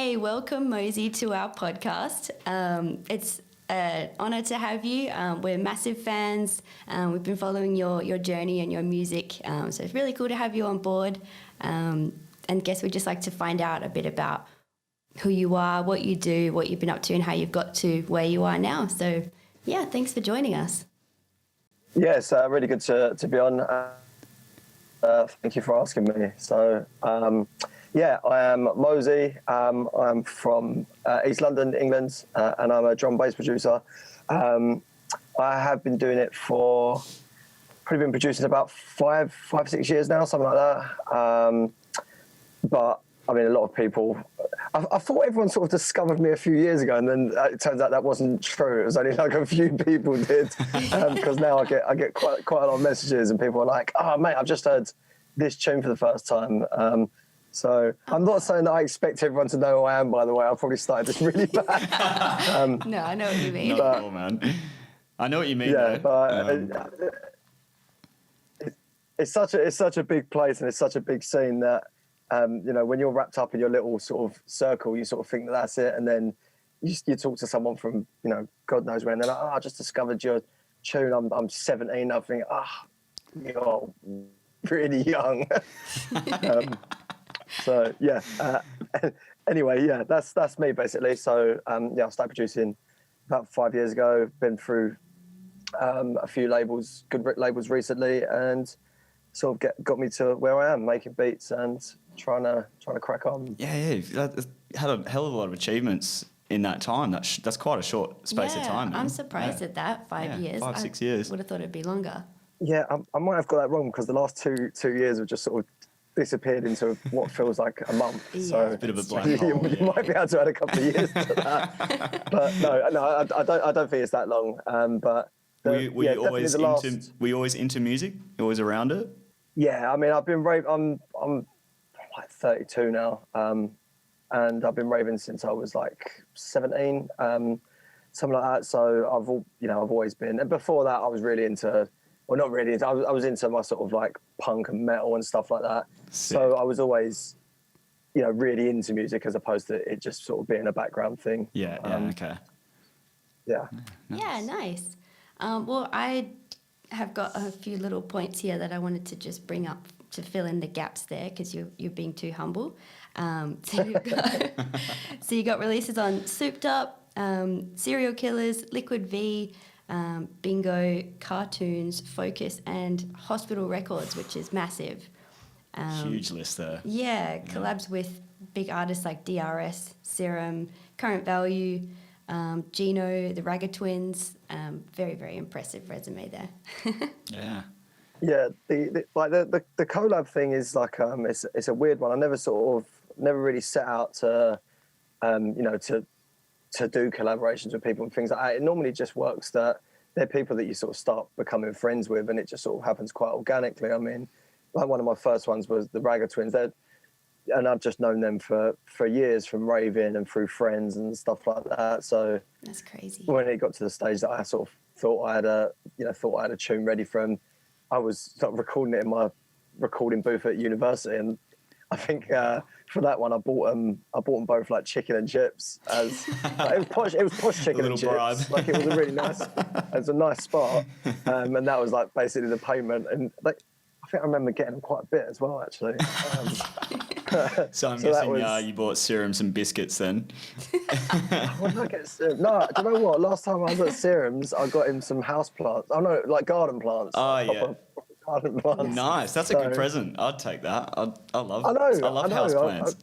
Hey, welcome Mozey to our podcast. It's an honour to have you. We're massive fans. We've been following your journey and your music, so it's really cool to have you on board. And guess we'd just like to find out a bit about who you are, what you do, what you've been up to, and how you've got to where you are now. So, yeah, thanks for joining us. Yeah, it's really good to be on. Thank you for asking me. So, yeah, I am Mozey. I'm from East London, England, and I'm a drum bass producer. I have been doing it for, probably been producing about five, 6 years now, something like that. But I mean, a lot of people, I thought everyone sort of discovered me a few years ago, and then it turns out that wasn't true. It was only like a few people did, because now I get quite a lot of messages, and people are like, "Oh, mate, I've just heard this tune for the first time." So I'm not saying that I expect everyone to know who I am, by the way. I probably started this really bad. No, I know what you mean. Not at all, man. I know what you mean. Yeah, though. but it's such a big place, and it's such a big scene that, you know, when you're wrapped up in your little sort of circle, you sort of think that that's it, and then you talk to someone from, you know, God knows where, and they're like, "Oh, I just discovered your tune. I'm 17." I think, you're really young. So yeah. Anyway, yeah, that's me basically. So yeah, I started producing about 5 years ago. Been through a few labels, good labels recently, and sort of got me to where I am, making beats and trying to crack on. Yeah, you've had a hell of a lot of achievements in that time. That's quite a short space of time. Man. I'm surprised at that. 5 years. 5, 6 years. Would have thought it'd be longer. Yeah, I might have got that wrong, because the last two years have just sort of disappeared into what feels like a month. Yeah, so a bit of a black you, hole. you might be able to add a couple of years to that. But no, I don't think it's that long. But were you always into music? Always around it? Yeah, I mean, I've been I'm like 32 now, and I've been raving since I was like 17, something like that. So I've always been. And before that, I was really into. Well, not really. I was into my sort of like punk and metal and stuff like that. Sick. So I was always, you know, really into music, as opposed to it just sort of being a background thing. Yeah. Okay. Yeah. Nice. Yeah, nice. Well, I have got a few little points here that I wanted to just bring up to fill in the gaps there, because you're being too humble. So you got releases on Souped Up, Serial Killaz, Liquid V, Bingo, Cartoons, Focus, and Hospital Records, which is massive. Huge list there. Yeah, collabs with big artists like DRS, Serum, Current Value, Gino, the Ragga Twins. Very, very impressive resume there. Yeah. Yeah, the collab thing is like it's a weird one. I never really set out to you know, to do collaborations with people and things like that. It normally just works that they're people that you sort of start becoming friends with, and it just sort of happens quite organically. I mean, like one of my first ones was the Ragga Twins, and I've just known them for years from raving and through friends and stuff like that. So that's crazy. When it got to the stage that I sort of thought I had a tune ready for them, I was sort of recording it in my recording booth at university, and I think for that one I bought them both like chicken and chips. It was posh chicken and chips. Bribe. Like, it was a really nice, it was a nice spot, and that was like basically the payment. And like, I think I remember getting them quite a bit as well, actually. So I'm guessing you bought Serum some biscuits then. What did I get Serum? No, do you know what? Last time I was at Serum's, I got him some house plants. Oh no, like garden plants. Oh yeah. Garden plants. Nice. That's a good present. I'd take that. I love house plants.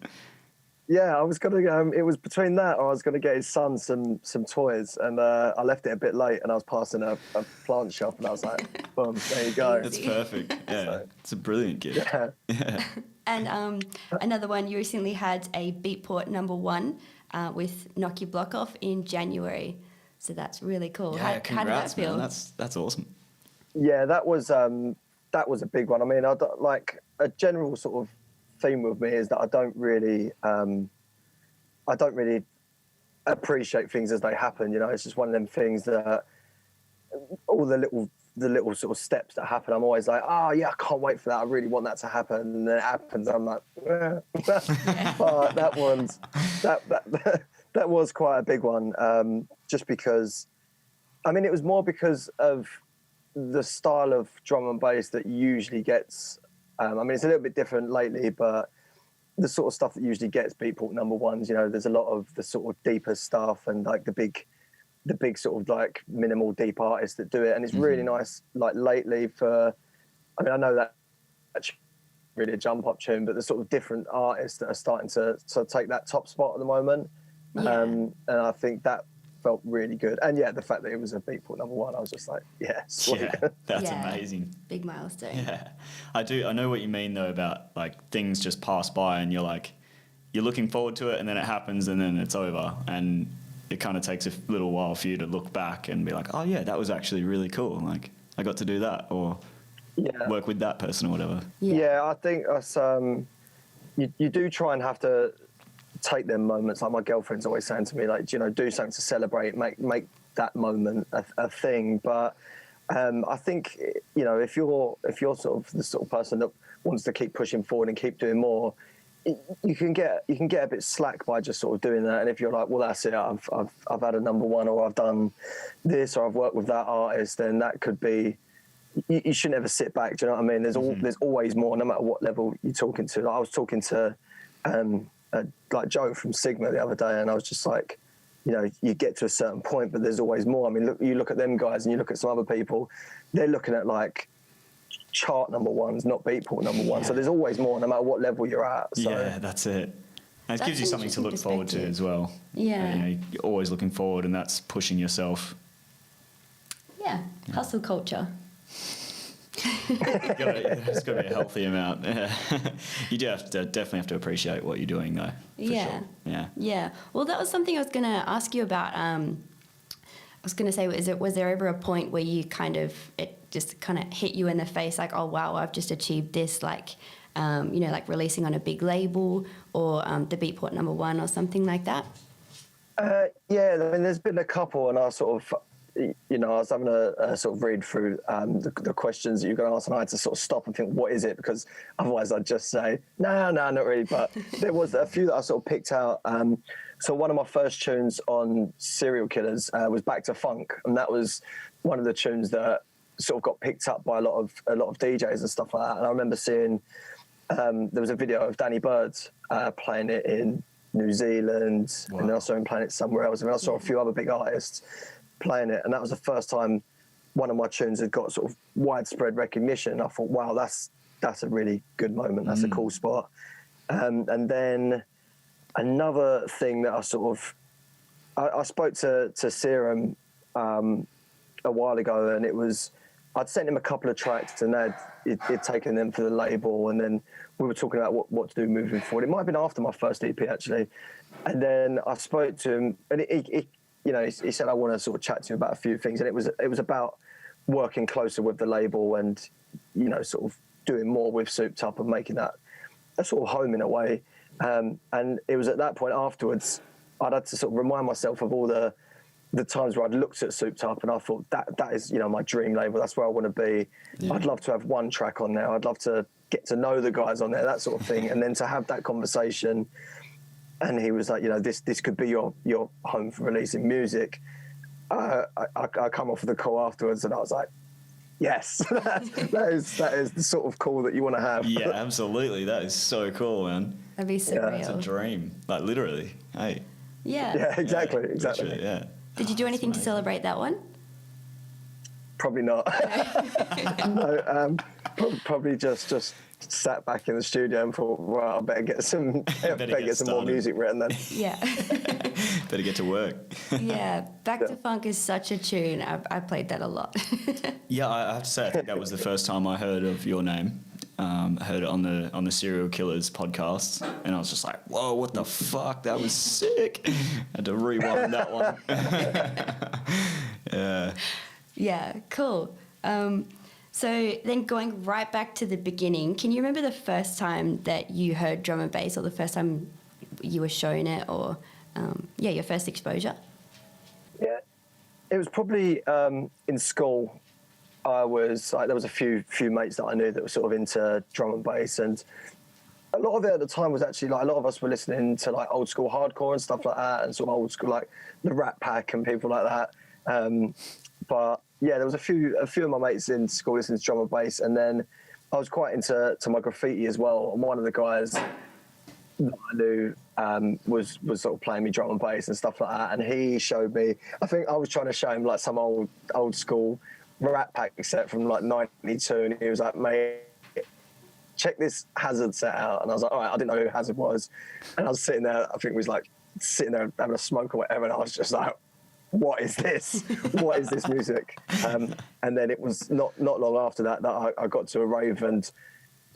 I was gonna. It was between that, or I was gonna get his son some toys, and I left it a bit late, and I was passing a plant shop, and I was like, "Boom, there you go." That's perfect. Yeah, so, it's a brilliant gift. Yeah. And another one, you recently had a Beatport #1 with Knock Your Block Off in January, so that's really cool. Yeah, how did that feel? Man. That's awesome. Yeah, that was a big one. I mean, like a general sort of theme with me is that I don't really appreciate things as they happen. You know, it's just one of them things that all the little the little sort of steps that happen, I'm always like, oh yeah, I can't wait for that. I really want that to happen. And then it happens. I'm like, but that was quite a big one. Just because, I mean, it was more because of the style of drum and bass that usually gets, I mean, it's a little bit different lately, but the sort of stuff that usually gets Beatport #1s, you know, there's a lot of the sort of deeper stuff and like the big sort of like minimal deep artists that do it. And it's really nice, like lately for, I mean, I know that's really a jump up tune, but the sort of different artists that are starting to take that top spot at the moment. Yeah. And I think that felt really good. And yeah, the fact that it was a Beatport #1, I was just like, yeah, sweet. Yeah, that's Yeah. amazing. Big milestone. Yeah, I know what you mean though about like things just pass by and you're looking forward to it and then it happens and then it's over and it kind of takes a little while for you to look back and be like, oh yeah, that was actually really cool. Like I got to do that or work with that person or whatever. Yeah, I think us, you do try and have to take them moments. Like my girlfriend's always saying to me, like, you know, do something to celebrate, make that moment a thing. But I think, you know, if you're sort of the sort of person that wants to keep pushing forward and keep doing more, you can get a bit slack by just sort of doing that. And if you're like, well, that's it, I've had a #1 or I've done this or I've worked with that artist, then that could be. You shouldn't ever sit back. Do you know what I mean? There's always more, no matter what level you're talking to. Like I was talking to like Joe from Sigma the other day, and I was just like, you know, you get to a certain point, but there's always more. I mean, you look at them guys, and you look at some other people, they're looking at like chart #1s, not Beatport #1. Yeah. So there's always more, no matter what level you're at. So. Yeah, that's it. And it That's gives you an something to look interesting forward to perspective. as well. Yeah. You know, you're always looking forward, and that's pushing yourself. Yeah. Hustle culture. It's got to be a healthy amount. You do definitely have to appreciate what you're doing, though. For Yeah. Sure. Yeah. Well, that was something I was going to ask you about. I was going to say, was there ever a point where you it just kind of hit you in the face, like, oh wow, I've just achieved this, like, you know, like releasing on a big label or the Beatport #1 or something like that? Yeah, I mean, there's been a couple, and I sort of, you know, I was having a sort of read through the questions that you're going to ask, and I had to sort of stop and think, what is it? Because otherwise I'd just say, no, not really. But there was a few that I sort of picked out. So one of my first tunes on Serial Killaz was Back to Funk, and that was one of the tunes that sort of got picked up by a lot of DJs and stuff like that. And I remember seeing there was a video of Danny Bird playing it in New Zealand, Wow. and then I saw him playing it somewhere else, and then I saw a few other big artists playing it, and that was the first time one of my tunes had got sort of widespread recognition. I thought, wow, that's a really good moment. That's a cool spot. And then another thing that I sort of, I spoke to Serum a while ago, and it was, I'd sent him a couple of tracks, and he'd taken them for the label, and then we were talking about what to do moving forward. It might have been after my first EP, actually. And then I spoke to him, and he you know, he said, I want to sort of chat to you about a few things. And it was about working closer with the label and, you know, sort of doing more with Souped Up and making that a sort of home in a way. And it was at that point afterwards, I'd had to sort of remind myself of all the times where I'd looked at Souped Up and I thought that is, you know, my dream label. That's where I want to be. Yeah. I'd love to have one track on there. I'd love to get to know the guys on there, that sort of thing. And then to have that conversation. And he was like, you know, this could be your home for releasing music. I come off of the call afterwards, and I was like, yes, that is the sort of call that you want to have. Yeah, absolutely. That is so cool, man. That'd be surreal. It's a dream, like literally. Hey. Yeah. Yeah, exactly. Literally, yeah. Did you do anything to celebrate that one? Probably not. No, probably just sat back in the studio and thought, well, I better get some more music written then. Yeah. Better get to work. Yeah, Back to Funk is such a tune. I played that a lot. Yeah, I have to say, I think that was the first time I heard of your name. I heard it on the Serial Killaz podcast, and I was just like, whoa, what the fuck? That was sick. I had to rewind that one. Yeah. Yeah, cool. So then going right back to the beginning, can you remember the first time that you heard drum and bass, or the first time you were shown it, or your first exposure? Yeah, it was probably in school. I was like, there was a few mates that I knew that were sort of into drum and bass, and a lot of it at the time was actually like a lot of us were listening to like old school hardcore and stuff like that, and sort of old school like the Rat Pack and people like that. But yeah, there was a few of my mates in school listening to drum and bass, and then I was quite into my graffiti as well. And one of the guys that I knew was sort of playing me drum and bass and stuff like that, and he showed me. I think I was trying to show him like some old school Rat Pack set from like '92, and he was like, "Mate, check this Hazard set out." And I was like, "All right," I didn't know who Hazard was, and I was sitting there. I think it was like sitting there having a smoke or whatever, and I was just like, what is this? What is this music? And then it was not long after that I got to a rave and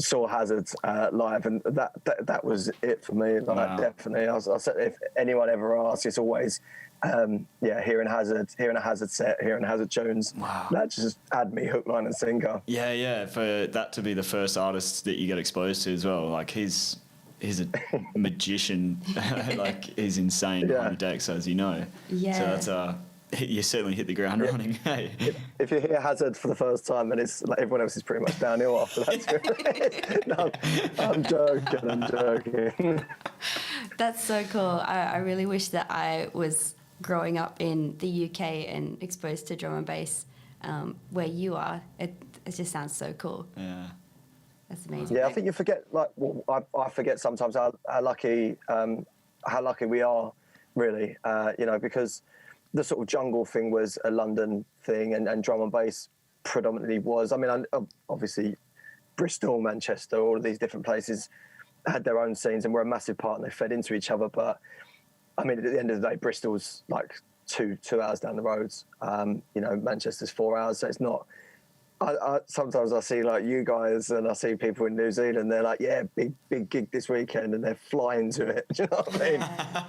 saw Hazard live, and that was it for me. Like, wow. Definitely, I said if anyone ever asks, it's always hearing a Hazard set, hearing Hazard tunes. Wow. That just had me hook, line, and sinker. Yeah. For that to be the first artist that you get exposed to as well, like he's a magician. Like he's insane behind the decks, as you know. Yeah. So that's you certainly hit the ground running. Hey. If you hear Hazard for the first time, then it's like everyone else is pretty much downhill after that. No, I'm joking. That's so cool. I really wish that I was growing up in the UK and exposed to drum and bass where you are. It just sounds so cool. Yeah. That's amazing. Yeah, I think you forget, like, I forget sometimes how lucky we are, really, because the sort of jungle thing was a London thing, and drum and bass predominantly was. I mean, obviously, Bristol, Manchester, all of these different places had their own scenes and were a massive part, and they fed into each other. But I mean, at the end of the day, Bristol's like two hours down the road. Manchester's 4 hours, so it's not. Sometimes I see like you guys, and I see people in New Zealand. They're like, "Yeah, big gig this weekend," and they're flying to it. Do you know what I mean?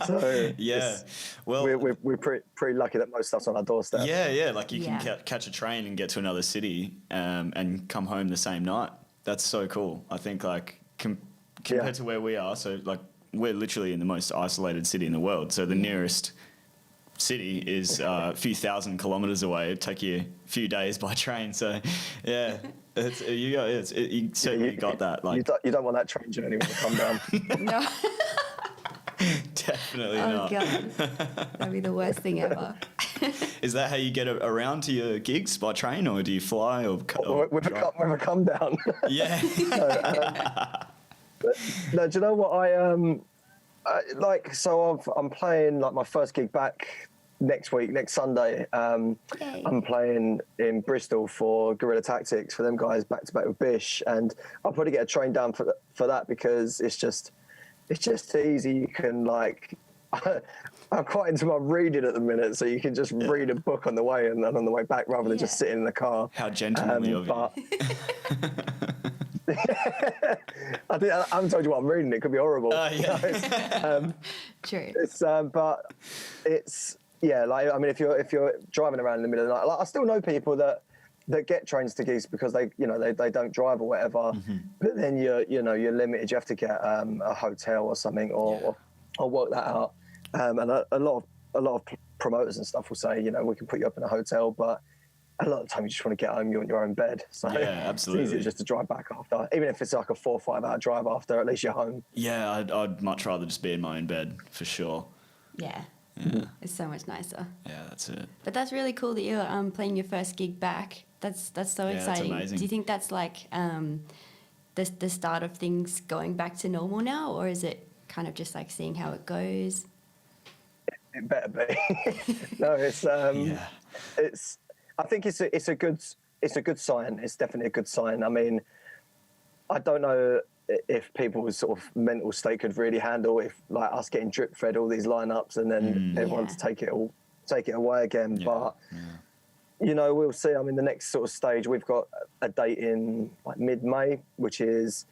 So yeah, well, we're pretty lucky that most stuff's on our doorstep. Yeah. Like you can catch a train and get to another city and come home the same night. That's so cool. I think like compared to where we are, so like we're literally in the most isolated city in the world. So the nearest city is a few thousand kilometres away. It'd take you a few days by train. So, yeah, you certainly got that. Like you don't want that train journey when you come down. No. Definitely Oh, not. God. That'd be the worst thing ever. Is that how you get around to your gigs, by train, or do you fly or with a come down? Yeah. No, do you know what I'm playing like my first gig back next Sunday. I'm playing in Bristol for Guerrilla Tactics for them guys back to back with Bish, and I'll probably get a train down for that because it's just easy. You can like. I'm quite into my reading at the minute, so you can just read a book on the way and then on the way back rather than just sitting in the car. How gentlemanly of you. I haven't told you what I'm reading. It could be horrible. True. But it's like I mean, if you're driving around in the middle of the night, like, I still know people that get trains to gigs because they don't drive or whatever. Mm-hmm. But then you're limited. You have to get a hotel or something or work that out. And a lot of promoters and stuff will say, we can put you up in a hotel, but a lot of the time you just want to get home, you want your own bed. So absolutely. It's easier just to drive back after. Even if it's like a 4 or 5 hour drive after, at least you're home. Yeah, I'd much rather just be in my own bed, for sure. Yeah. It's so much nicer. Yeah, that's it. But that's really cool that you're playing your first gig back. That's so exciting. That's amazing. Do you think that's like the start of things going back to normal now, or is it kind of just like seeing how it goes? It better be. No, it's I think it's a good sign. It's definitely a good sign. I mean, I don't know if people's sort of mental state could really handle if like us getting drip fed all these lineups and then everyone to take it away again. But we'll see. I mean, the next sort of stage, we've got a date in like mid-May, which is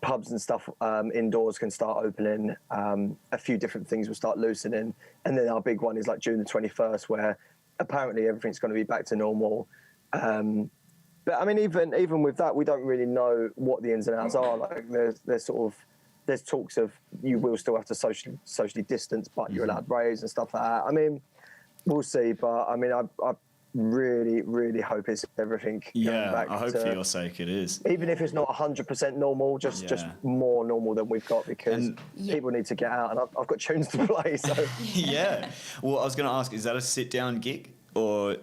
pubs and stuff indoors can start opening. A few different things will start loosening, and then our big one is like June the 21st, where apparently everything's going to be back to normal. But I mean, even with that, we don't really know what the ins and outs are. Like there's talks of you will still have to socially distance, but you're allowed raves and stuff like that. I mean, we'll see. But I mean, really, really hope it's everything going back I hope to, for your sake it is. even if it's not 100% normal, just more normal than we've got, because people need to get out, and I've got tunes to play. So Yeah. Well, I was going to ask, is that a sit-down gig, or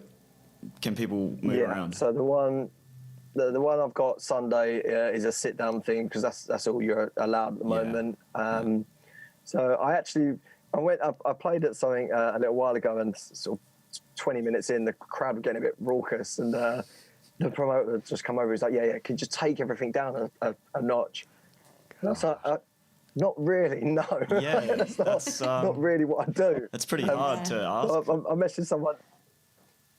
can people move around? So the one I've got Sunday is a sit-down thing, because that's all you're allowed at the moment. So I played at something a little while ago, and sort of 20 minutes in, the crowd were getting a bit raucous, and the promoter just come over. He's like, "Yeah, can you just take everything down a notch?" And I was like, "Not really, no." Yeah, that's not really what I do. That's pretty hard to ask. I messaged someone.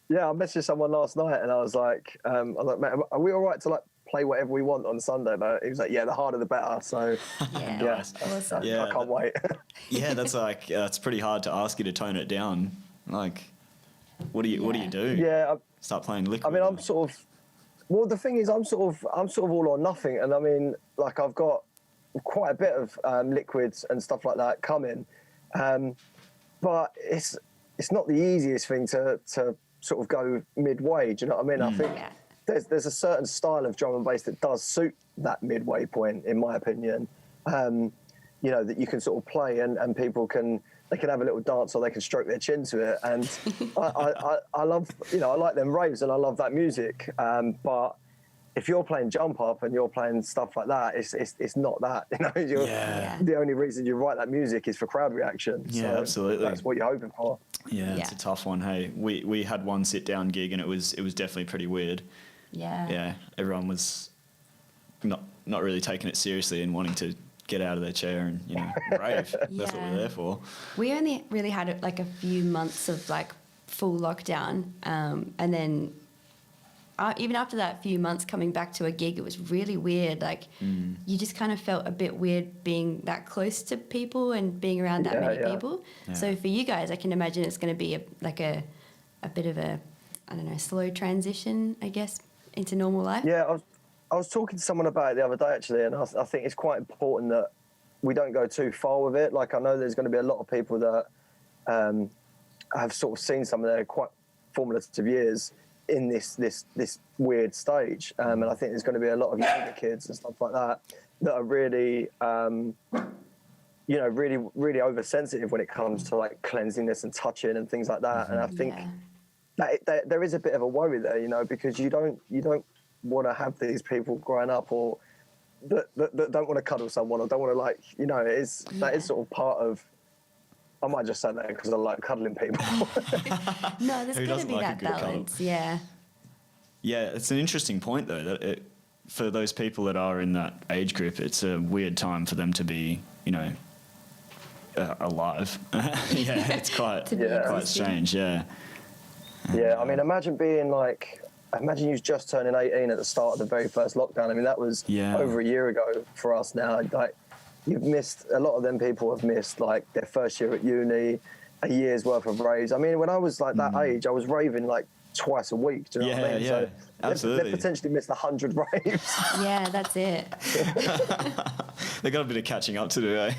Yeah, I messaged someone last night, and I was like, "Mate, are we all right to like play whatever we want on Sunday?" But he was like, "Yeah, the harder the better." So Awesome. I can't wait. Yeah, that's like it's pretty hard to ask you to tone it down. Like, what do you do? Yeah, Start playing liquid. I mean, I'm sort of. Well, the thing is, I'm sort of all or nothing, and I mean, like, I've got quite a bit of liquids and stuff like that coming, but it's not the easiest thing to sort of go midway. Do you know what I mean? I think there's a certain style of drum and bass that does suit that midway point, in my opinion. You know, that you can sort of play, and people can have a little dance, or they can stroke their chin to it. And I love, you know, I like them raves, and I love that music. But if you're playing jump up and you're playing stuff like that, it's not that. You know, the only reason you write that music is for crowd reaction. Yeah, so absolutely. That's what you're hoping for. Yeah, it's a tough one. Hey, we had one sit down gig, and it was definitely pretty weird. Yeah, everyone was not really taking it seriously and wanting to get out of their chair and, you know, rave. That's what we're there for. We only really had like a few months of like full lockdown, and then even after that few months coming back to a gig, it was really weird. Like you just kind of felt a bit weird being that close to people and being around that many people. So for you guys, I can imagine it's going to be a bit of a, I don't know, slow transition, I guess, into normal life. Yeah, I was talking to someone about it the other day, actually, and I think it's quite important that we don't go too far with it. Like, I know there's going to be a lot of people that have sort of seen some of their quite formative years in this weird stage, and I think there's going to be a lot of younger kids and stuff like that are really, you know, really oversensitive when it comes to like cleanliness and touching and things like that. And I think that there is a bit of a worry there, you know, because you don't want to have these people growing up or that don't want to cuddle someone or don't want to, like, you know, that is sort of part of. I might just say that because I like cuddling people. No, there's got to be that balance. Yeah, it's an interesting point though, that for those people that are in that age group, it's a weird time for them to be, you know, alive. It's quite strange. Yeah, I mean, imagine you just turning 18 at the start of the very first lockdown. I mean, that was over a year ago for us now. Like, you've missed, a lot of them people have missed like their first year at uni, a year's worth of raves. I mean, when I was like that age, I was raving like twice a week. Do you know what I mean? So absolutely. They've potentially missed 100 raves. Yeah, that's it. They got a bit of catching up to do, eh?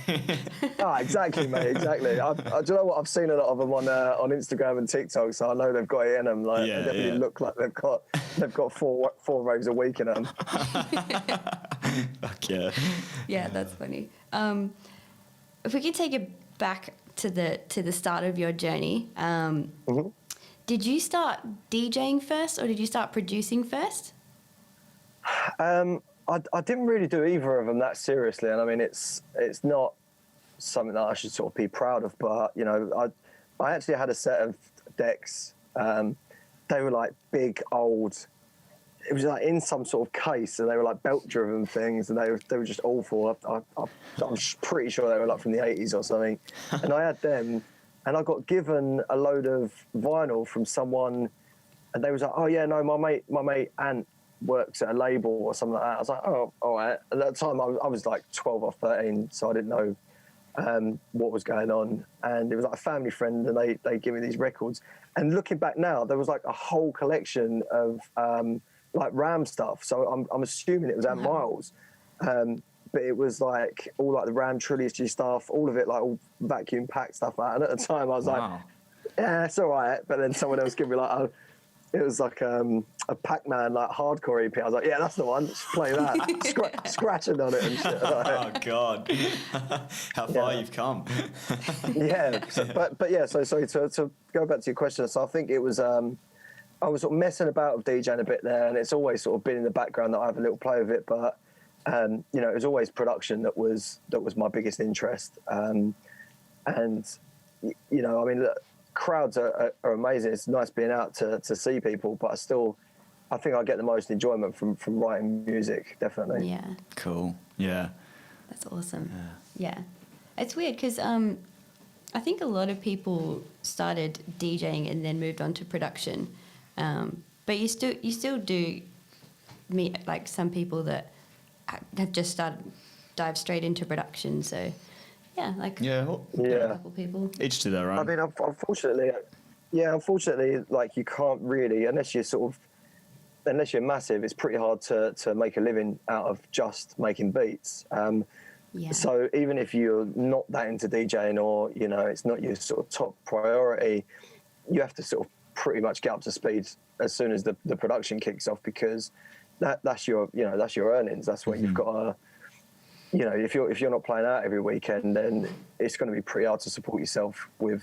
Exactly, mate. Exactly. Do you know what? I've seen a lot of them on Instagram and TikTok, so I know they've got it in them. Like, they definitely look like they've got four raves a week in them. Fuck yeah. Yeah, that's funny. If we could take it back to the start of your journey, did you start DJing first or did you start producing first? I didn't really do either of them that seriously, and I mean, it's not something that I should sort of be proud of, but, you know, I actually had a set of decks. They were like big old. It was like in some sort of case, and they were like belt-driven things, and they were just awful. I'm pretty sure they were like from the 80s or something. And I had them, and I got given a load of vinyl from someone, and they was like, "Oh yeah, no, my mate Ant works at a label or something like that." I was like, "Oh, all right." At that time, I was like 12 or 13, so I didn't know what was going on. And it was like a family friend, and they gave me these records. And looking back now, there was like a whole collection of like Ram stuff. So I'm assuming it was Ant Miles. But it was like all like the Ram trilogy stuff, all of it like all vacuum packed stuff. And at the time I was like, yeah, it's all right. But then someone else gave me like it was like a Pac-Man, like hardcore EP. I was like, yeah, that's the one. Let's play that. Scratching on it and shit. Oh God, how far you've come. Yeah, but yeah. So sorry to go back to your question. So I think it was I was sort of messing about with DJing a bit there, and it's always sort of been in the background that I have a little play with it. But you know, it was always production that was my biggest interest. And you know, I mean, look, crowds are amazing. It's nice being out to see people, but I think I get the most enjoyment from writing music, definitely. Yeah. Cool. Yeah. That's awesome. Yeah. It's weird because I think a lot of people started DJing and then moved on to production. But you still do meet like some people that have just dive straight into production. So yeah, like a couple people. Each to their own. I mean, unfortunately, like you can't really, unless you're massive, it's pretty hard to make a living out of just making beats. So even if you're not that into DJing, or you know, it's not your sort of top priority, you have to sort of pretty much get up to speed as soon as the production kicks off, because that's your earnings. That's what you've got to, you know, if you're not playing out every weekend, then it's going to be pretty hard to support yourself with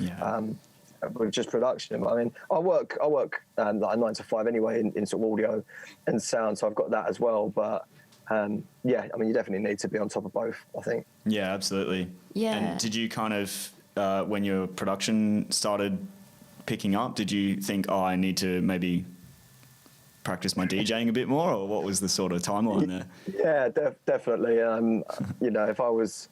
just production. I mean, I work like a 9 to 5 anyway in sort of audio and sound, so I've got that as well. But I mean, you definitely need to be on top of both, I think. Yeah, absolutely. Yeah. And did you kind of, when your production started picking up, did you think, I need to maybe practice my DJing a bit more, or what was the sort of timeline there? Yeah, definitely. You know, if I was,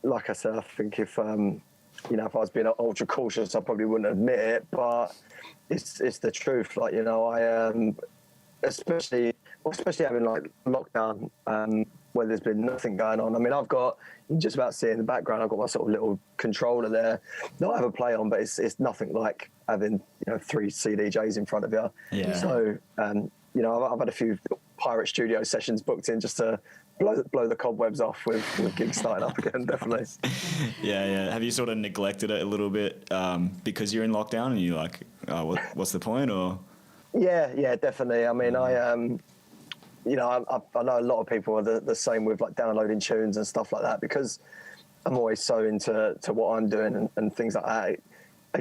like I said, I think if you know, if I was being ultra cautious, I probably wouldn't admit it, but it's the truth. Like, you know, I especially having like lockdown, where there's been nothing going on. I mean, you can just about see in the background, I've got my sort of little controller there that I have a play on, but it's nothing like having, you know, 3 CDJs in front of you. Yeah. So, you know, I've had a few pirate studio sessions booked in just to blow the cobwebs off with gigs starting up again, definitely. Yeah. Have you sort of neglected it a little bit because you're in lockdown and you're like, oh, what's the point, or? Yeah, definitely. I mean, you know, I know a lot of people are the same with like downloading tunes and stuff like that, because I'm always so into what I'm doing and things like that.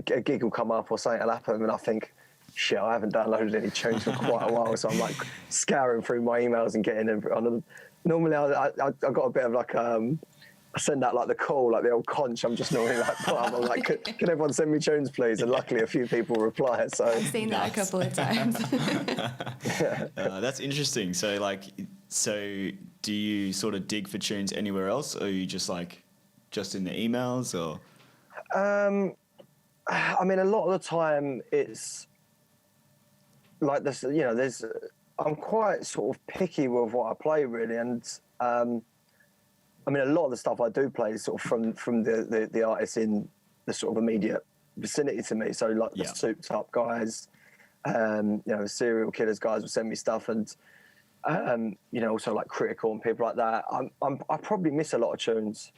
A gig will come up or something will happen, and I think, shit, I haven't downloaded any tunes for quite a while, so I'm like scouring through my emails and getting on. Normally, I got a bit of like I send out like the call, like the old conch. I'm just normally like, I'm like, can everyone send me tunes, please? And luckily, a few people reply. So I've seen that a couple of times. That's interesting. So do you sort of dig for tunes anywhere else, or are you just in the emails, or? I mean, a lot of the time it's like this. You know, I'm quite sort of picky with what I play, really, and I mean, a lot of the stuff I do play is sort of from the artists in the sort of immediate vicinity to me. So like the Souped Up guys, you know, Serial Killaz guys will send me stuff, and you know, also like Critical and people like that. I probably miss a lot of tunes.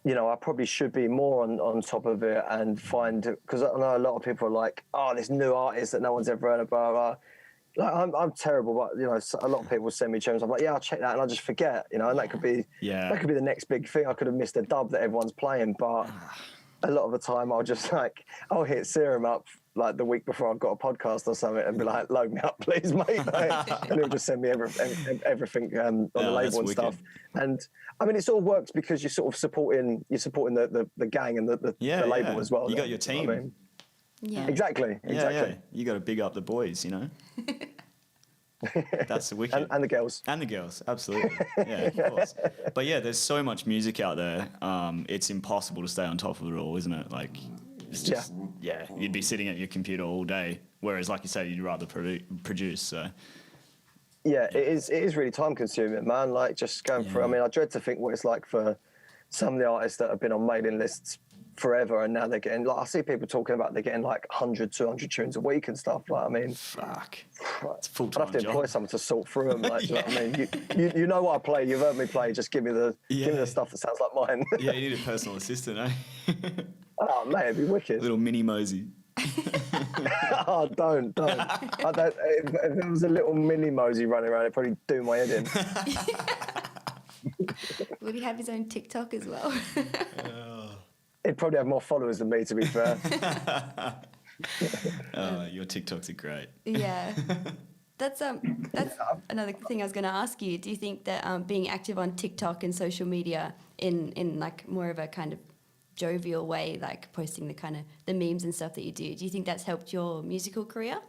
You know, I probably should be more on top of it and find, because I know a lot of people are like, oh, this new artist that no one's ever heard of, blah, blah. Like, I'm terrible, but you know, a lot of people send me tunes. I'm like, yeah, I'll check that, and I just forget, you know, and that could be the next big thing. I could have missed a dub that everyone's playing, but a lot of the time I'll hit Serum up like the week before I've got a podcast or something and be like, load me up, please, mate. And he'll just send me everything on the label and stuff. And I mean, it all works because you're sort of supporting the gang and the label as well. You got your team. I mean, Yeah. Exactly. Yeah. You got to big up the boys, you know. That's the wicked. And the girls. And the girls, absolutely. Yeah, of course. But yeah, there's so much music out there. It's impossible to stay on top of it all, isn't it? Like, it's just, you'd be sitting at your computer all day. Whereas, like you say, you'd rather produce. So. Yeah, it is really time consuming, man. Like just going through. I mean, I dread to think what it's like for some of the artists that have been on mailing lists forever, and now they're getting, like, I see people talking about they're getting like 100, 200 tunes a week and stuff. Like, I mean, fuck, it's full I'd time have to job. employ someone to sort through them. Like, do you know what I mean? You know what I play. You've heard me play. Just give me the stuff that sounds like mine. Yeah, you need a personal assistant, eh? Oh man, it'd be wicked. Little mini Mozey. Oh, don't. I don't. If there was a little mini Mozey running around, it'd probably do my head in. Would he have his own TikTok as well? He'd probably have more followers than me, to be fair. Your TikToks are great. Yeah. That's another thing I was going to ask you. Do you think that being active on TikTok and social media in like more of a kind of jovial way, like posting the kind of the memes and stuff that you do you think that's helped your musical career?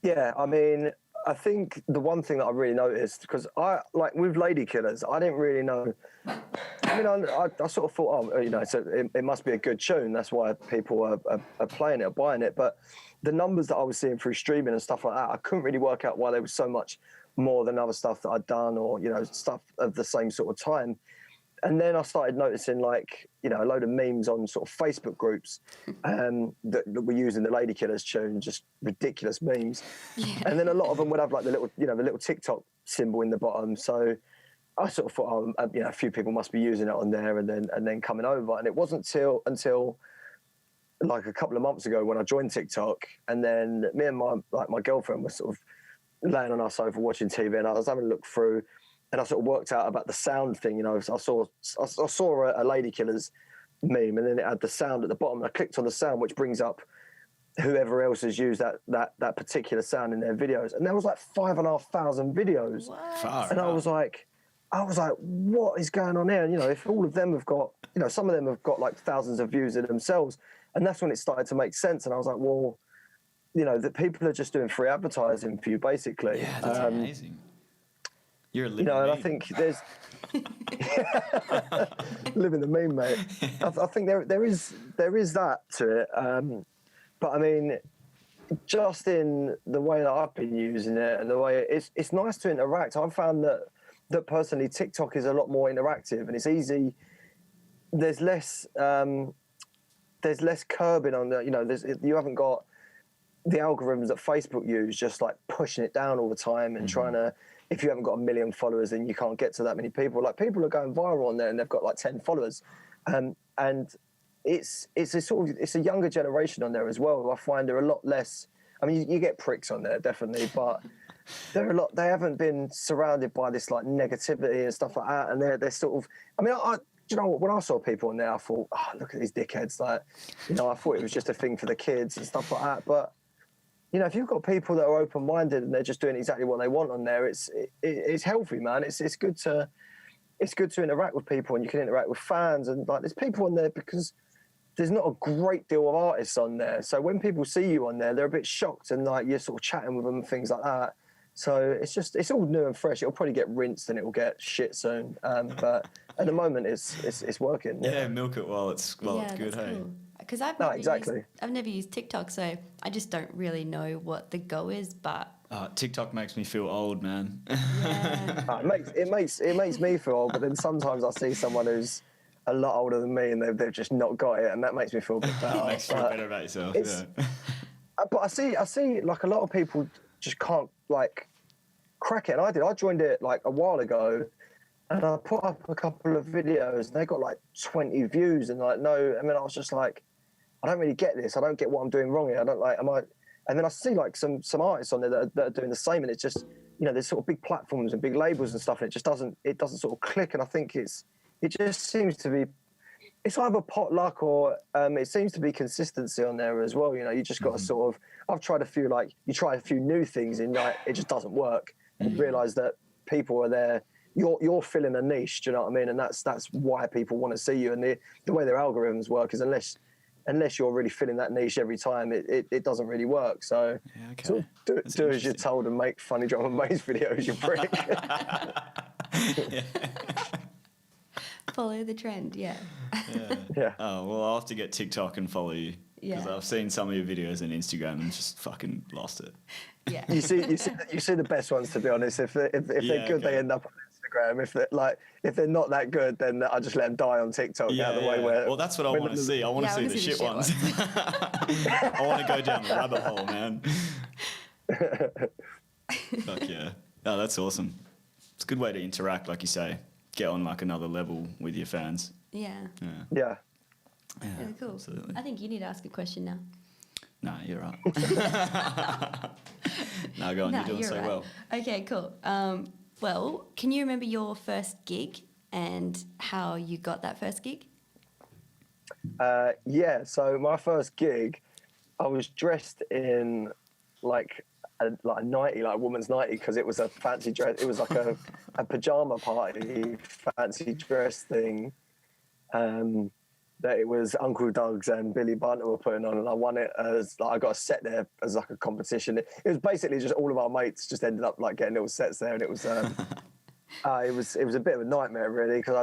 Yeah, I mean, I think the one thing that I really noticed, because I, like with Lady Killaz, I didn't really know. I mean, I sort of thought, oh, you know, so it must be a good tune. That's why people are playing it or buying it. But the numbers that I was seeing through streaming and stuff like that, I couldn't really work out why there was so much more than other stuff that I'd done, or, you know, stuff of the same sort of time. And then I started noticing, like, you know, a load of memes on sort of Facebook groups that were using the Lady Killaz tune, just ridiculous memes. Yeah. And then a lot of them would have like the little TikTok symbol in the bottom. So I sort of thought, oh, you know, a few people must be using it on there, and then coming over. And it wasn't until like a couple of months ago when I joined TikTok, and then me and my girlfriend were sort of laying on our sofa watching TV, and I was having a look through. And I sort of worked out about the sound thing, you know. So I saw a Lady Killaz meme, and then it had the sound at the bottom. And I clicked on the sound, which brings up whoever else has used that particular sound in their videos. And there was like 5,500 videos. What? And I was like, what is going on here? And, you know, if all of them have got, you know, some of them have got like thousands of views in themselves. And that's when it started to make sense. And I was like, well, you know, that people are just doing free advertising for you, basically. Yeah, that's amazing. You're a living and meme. I think there's living the meme, mate. I think there is that to it. But I mean, just in the way that I've been using it and the way it's nice to interact. I've found that personally TikTok is a lot more interactive and it's easy. There's less curbing on the, you know, you haven't got the algorithms that Facebook use just like pushing it down all the time and trying to, if you haven't got 1 million followers, then you can't get to that many people. Like, people are going viral on there and they've got like 10 followers. And it's a younger generation on there as well. I find they're a lot less, I mean, you get pricks on there, definitely, but they haven't been surrounded by this like negativity and stuff like that. And they're sort of, I mean, you know, when I saw people on there, I thought, oh, look at these dickheads. Like, you know, I thought it was just a thing for the kids and stuff like that. But, you know, if you've got people that are open-minded and they're just doing exactly what they want on there, it's healthy, man. It's good to interact with people, and you can interact with fans, and like there's people on there because there's not a great deal of artists on there. So when people see you on there, they're a bit shocked, and like you're sort of chatting with them and things like that. So it's all new and fresh. It'll probably get rinsed and it will get shit soon. But at the moment, it's working. Yeah, milk it while it's good. Hey. Cool. Because I've never used TikTok, so I just don't really know what the go is. But TikTok makes me feel old, man. Yeah. It makes me feel old, but then sometimes I see someone who's a lot older than me and they've just not got it, and that makes me feel a bit better. Makes you feel better about yourself. Yeah. But I see like a lot of people just can't like crack it, and I did. I joined it like a while ago. And I put up a couple of videos and they got like 20 views, and like, I was just like, I don't really get this. I don't get what I'm doing wrong here. I don't like, and then I see like some artists on there that are doing the same, and it's just, you know, there's sort of big platforms and big labels and stuff, and it doesn't sort of click. And I think it just seems to be, it's either potluck or it seems to be consistency on there as well. You know, you just got to sort of, I've tried a few, like you try a few new things and like, it just doesn't work, and realise that people are there. You're filling a niche, do you know what I mean? And that's why people want to see you. And the way their algorithms work is unless you're really filling that niche every time, it doesn't really work. So, sort of do as you're told and make funny drum and bass videos, you prick. Follow the trend, yeah. Oh, well, I'll have to get TikTok and follow you. Because I've seen some of your videos on Instagram and just fucking lost it. Yeah. You see the best ones, to be honest. If they're good, they end up on Instagram. If they're not that good, then I just let them die on TikTok. Out of the way. Well, that's what I want to see. I want to see the shit ones. I want to go down the rabbit hole, man. Fuck yeah. Oh, that's awesome. It's a good way to interact, like you say. Get on like another level with your fans. Yeah. Yeah. Really cool. Absolutely. I think you need to ask a question now. No, you're right. No, go on. No, you're doing so right. well. Okay, cool. Well, can you remember your first gig and how you got that first gig? Yeah, so my first gig, I was dressed in like a nightie, like a woman's nightie, because it was a fancy dress. It was like a pajama party, fancy dress thing. That it was Uncle Doug's and Billy Bunter were putting on, and I won it as like I got a set there as like a competition. It was basically just all of our mates just ended up like getting little sets there, and it was it was a bit of a nightmare really, because I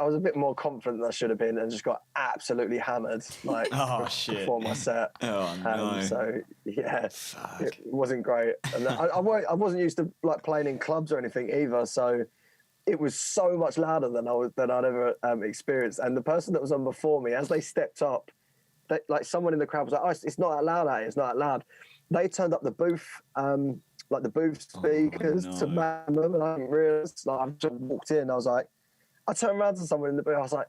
was a bit more confident than I should have been, and just got absolutely hammered like before my set. Oh no! So yeah, Fuck. it wasn't great, and I wasn't used to like playing in clubs or anything either. So it was so much louder than I'd ever experienced. And the person that was on before me, as they stepped up, like someone in the crowd was like, "Oh, it's not that loud out here. It's not that loud." They turned up the booth. Like the booth speakers to man them, and I didn't realise. Like I just walked in, I was like, I turned around to someone in the booth, I was like,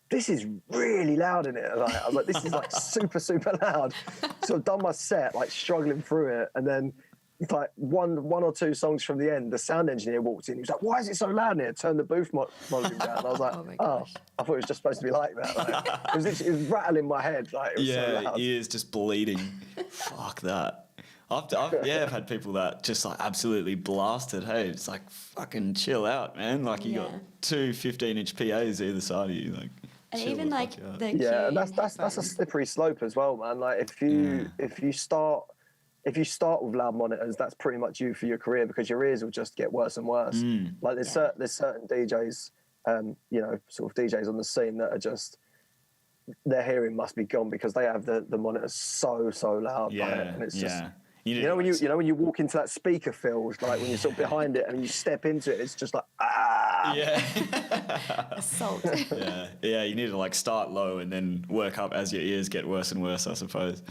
this is really loud in it. I was like, this is like super, super loud. So I've done my set, like struggling through it. And then it's like one or two songs from the end, the sound engineer walked in. He was like, why is it so loud in here? Turn the booth volume down. And I was like, oh, I thought it was just supposed to be like that. Like, it was rattling my head. Like, it was so loud. Ears just bleeding. Fuck that. I've had people that just like absolutely blasted. Hey, it's like fucking chill out, man. Like you got two 15-inch PAs either side of you, like. And even like the and that's a slippery slope as well, man. Like if you start with loud monitors, that's pretty much you for your career, because your ears will just get worse and worse. Like there's certain DJs, sort of DJs on the scene that are just, their hearing must be gone because they have the monitors so loud. Yeah, like, and it's just. You know when you walk into that speaker field, like when you're sort of behind it and you step into it, it's just like assault. Yeah. You need to like start low and then work up as your ears get worse and worse, I suppose.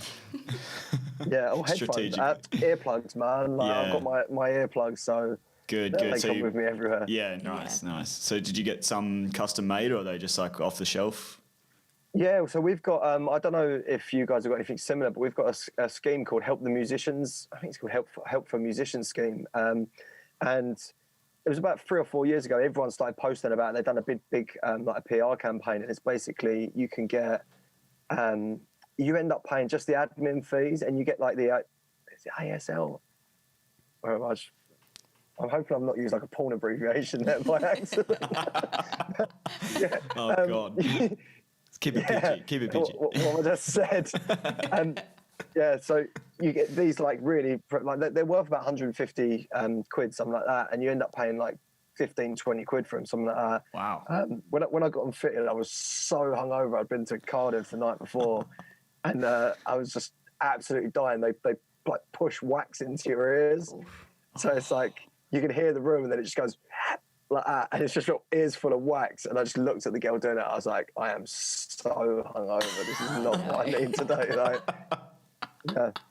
Yeah, or headphones, earplugs, man. Like I've got my earplugs, so good. They so come with me everywhere. Yeah, nice. So did you get some custom made, or are they just like off the shelf? Yeah, so we've got, I don't know if you guys have got anything similar, but we've got a scheme called Help the Musicians. I think it's called Help for Musicians scheme. And it was about 3 or 4 years ago, everyone started posting about it. They've done a big like a PR campaign, and it's basically you can get, you end up paying just the admin fees, and you get like the, is it ASL? Or I'm hoping I'm not using like a porn abbreviation there by accident. Oh, God. Keep it PG. Keep it PG. What I just said. So you get these like really, like they're worth about 150 quid, something like that, and you end up paying like 15, 20 quid for them, something like that. Wow. When I got them fitted, I was so hungover. I'd been to Cardiff the night before, and I was just absolutely dying. They like push wax into your ears, so it's like you can hear the room, and then it just goes like that, and it's just got ears full of wax. And I just looked at the girl doing it. I was like, I am so hungover. This is not what I need today. Like,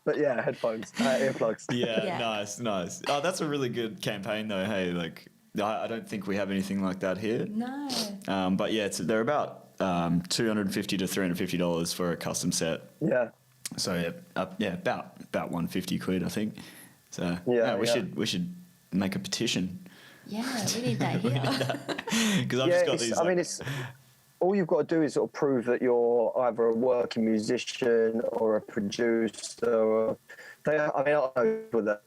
but yeah, headphones, earplugs. Yeah, nice. Oh, that's a really good campaign, though. Hey, like, I don't think we have anything like that here. No. But yeah, they're about $250 to $350 for a custom set. Yeah. So about 150 quid, I think. So we should make a petition. Yeah, we need that here. Because I've just got these. I mean, it's all you've got to do is sort of prove that you're either a working musician or a producer. Or I know that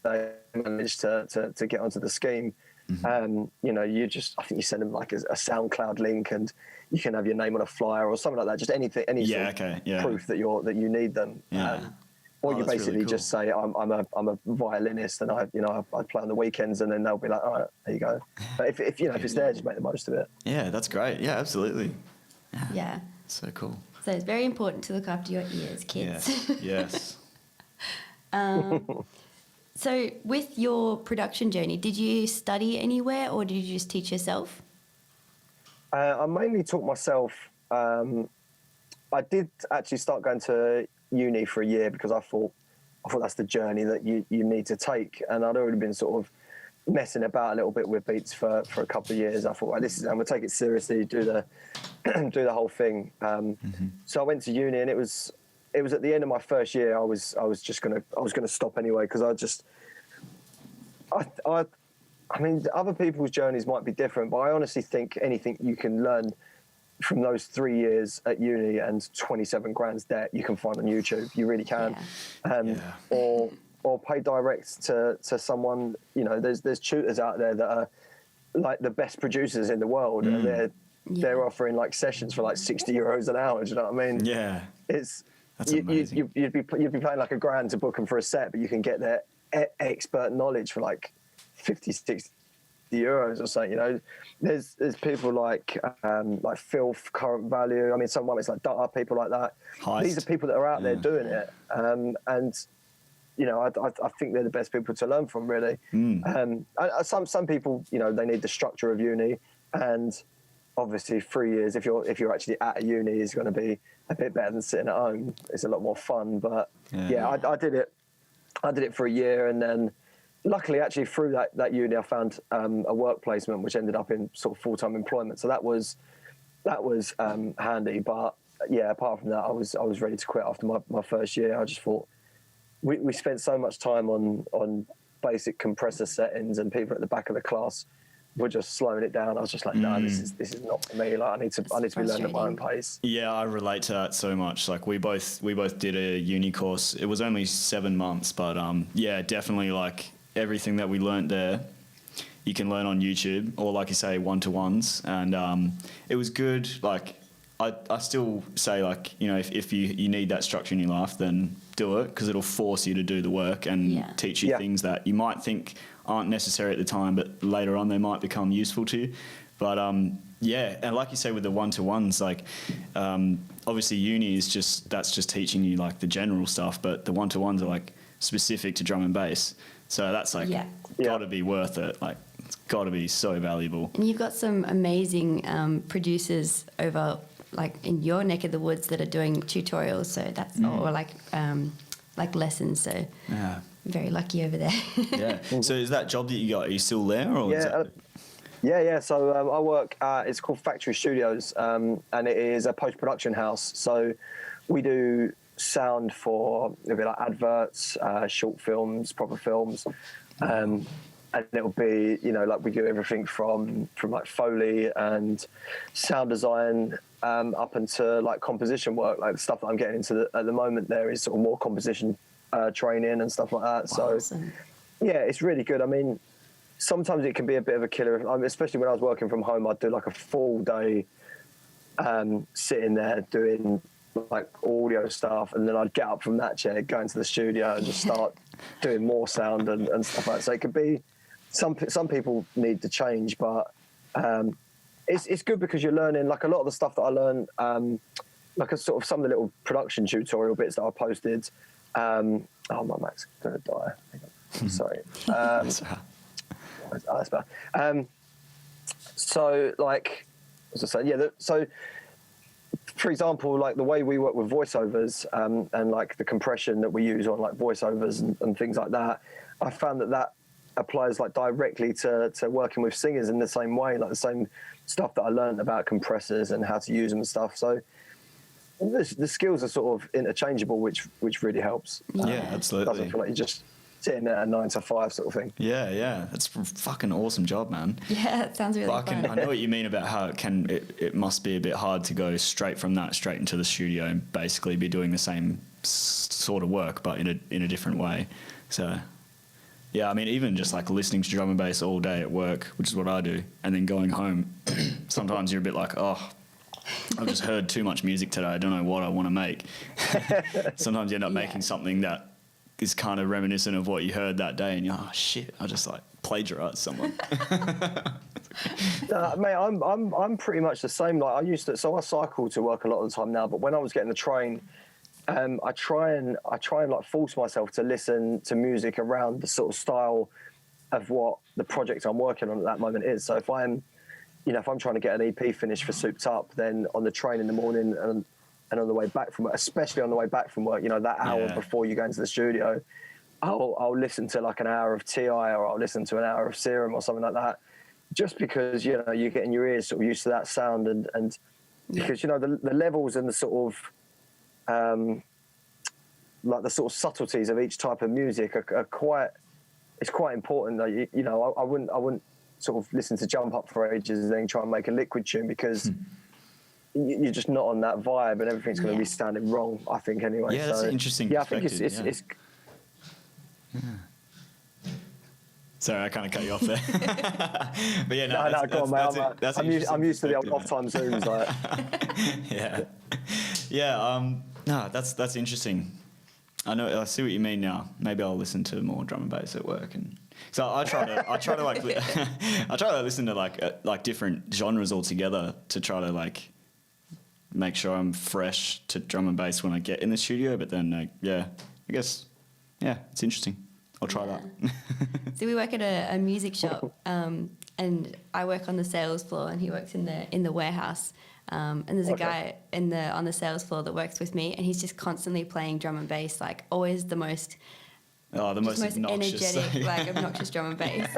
they managed to get onto the scheme. Mm-hmm. I think you send them like a SoundCloud link, and you can have your name on a flyer or something like that. Just any proof that you need them. Yeah. Or you basically really cool. just say I'm a violinist, and I play on the weekends, and then they'll be like, all right, there you go. But if it's there, just make the most of it. Yeah, that's great. Yeah, absolutely. Yeah. So cool. So it's very important to look after your ears, kids. Yes. So with your production journey, did you study anywhere, or did you just teach yourself? I mainly taught myself. I did actually start going to uni for a year because I thought that's the journey that you need to take, and I'd already been sort of messing about a little bit with beats for a couple of years. I thought, right, I'm gonna take it seriously, do do the whole thing. So I went to uni, and it was at the end of my first year. I was gonna stop anyway, because I mean, other people's journeys might be different, but I honestly think anything you can learn from those 3 years at uni and 27 grand's debt, you can find on YouTube. You really can. Or pay direct to someone. You know, there's tutors out there that are like the best producers in the world, and they're offering like sessions for like €60 an hour. Do you know what I mean? Yeah. It's That's amazing. You'd be paying like £1,000 to book them for a set, but you can get their expert knowledge for like 50, 60 euros or something. You know, there's people like Filth, Current Value. I mean, some it's like Dutta, people like that. Heist. These are people that are out there doing it, and you know, I think they're the best people to learn from, really. Some people, you know, they need the structure of uni, and obviously 3 years, if you're actually at a uni, is going to be a bit better than sitting at home. It's a lot more fun. But I did it for a year, and then luckily, actually through that uni, I found a work placement which ended up in sort of full-time employment. So that was handy. But yeah, apart from that, I was ready to quit after my first year. I just thought, we spent so much time on basic compressor settings, and people at the back of the class were just slowing it down. I was just like, no, this is not for me. Like, I need to be learning at my own pace. Yeah, I relate to that so much. Like, we both did a uni course. It was only 7 months, but yeah, definitely like everything that we learnt there, you can learn on YouTube, or like you say, one-to-ones, and it was good. Like, I still say, like, you know, if you need that structure in your life, then do it, because it'll force you to do the work and teach you things that you might think aren't necessary at the time, but later on they might become useful to you. But yeah, and like you say with the one-to-ones, like obviously uni is just teaching you like the general stuff, but the one-to-ones are like specific to drum and bass. So that's like got to be worth it. Like, it's got to be so valuable. And you've got some amazing producers over, like, in your neck of the woods that are doing tutorials. So that's or like lessons. So very lucky over there. Yeah. So is that job that you got? Are you still there? Or yeah. So I work at, it's called Factory Studios, and it is a post-production house. So we do sound for it'll be like adverts, short films, proper films, and it'll be, you know, like we do everything from like Foley and sound design up into like composition work. Like the stuff that I'm getting into at the moment there is sort of more composition training and stuff like that. So yeah, it's really good. I mean, sometimes it can be a bit of a killer. I mean, especially when I was working from home, I'd do like a full day sitting there doing like audio stuff, and then I'd get up from that chair, go into the studio and just start doing more sound and stuff like that. So it could be, some people need to change, but it's good because you're learning, like a lot of the stuff that I learned, like a sort of some of the little production tutorial bits that I posted. Oh, my Mac's gonna die. I'm sorry. That's bad. So like, as I say, so for example, like the way we work with voiceovers and like the compression that we use on like voiceovers and things like that, I found that applies like directly to working with singers in the same way, like the same stuff that I learned about compressors and how to use them and stuff. So the skills are sort of interchangeable, which really helps. Yeah, absolutely. Doesn't feel like you're just sitting there at 9 to 5 sort of thing. Yeah, that's a fucking awesome job, man. Yeah, it sounds really fun. I know what you mean about how it must be a bit hard to go straight from that straight into the studio and basically be doing the same sort of work, but in a different way. So yeah, I mean, even just like listening to drum and bass all day at work, which is what I do, and then going home, sometimes you're a bit like, oh, I've just heard too much music today, I don't know what I want to make. Sometimes you end up making something that is kind of reminiscent of what you heard that day, and you're, oh shit, I just like plagiarized someone. Mate, I'm pretty much the same. Like I cycle to work a lot of the time now, but when I was getting the train, I try and like force myself to listen to music around the sort of style of what the project I'm working on at that moment is. So if I'm trying to get an EP finished for Souped Up, then on the train in the morning and on the way back from work, especially on the way back from work, you know, that hour before you go into the studio, I'll listen to like an hour of TI, or I'll listen to an hour of Serum or something like that, just because, you know, you're getting your ears sort of used to that sound, and because you know the levels and the sort of like the sort of subtleties of each type of music are quite. It's quite important that you know I wouldn't sort of listen to Jump Up for ages and then try and make a liquid tune because you're just not on that vibe and everything's going to be sounding wrong. I think anyway. Yeah, that's an interesting. Yeah, I think it's Sorry, I kind of cut you off there. But yeah, no, go on, mate. I'm used to the old off-time zooms. Like. No, that's interesting. I see what you mean now. Maybe I'll listen to more drum and bass at work, and so I try to like I try to listen to like different genres altogether to try to like make sure I'm fresh to drum and bass when I get in the studio. But then I guess it's interesting. I'll try that. So we work at a music shop, and I work on the sales floor, and he works in the warehouse. And there's a guy on the sales floor that works with me, and he's just constantly playing drum and bass, like always the most obnoxious, energetic, like obnoxious drum and bass.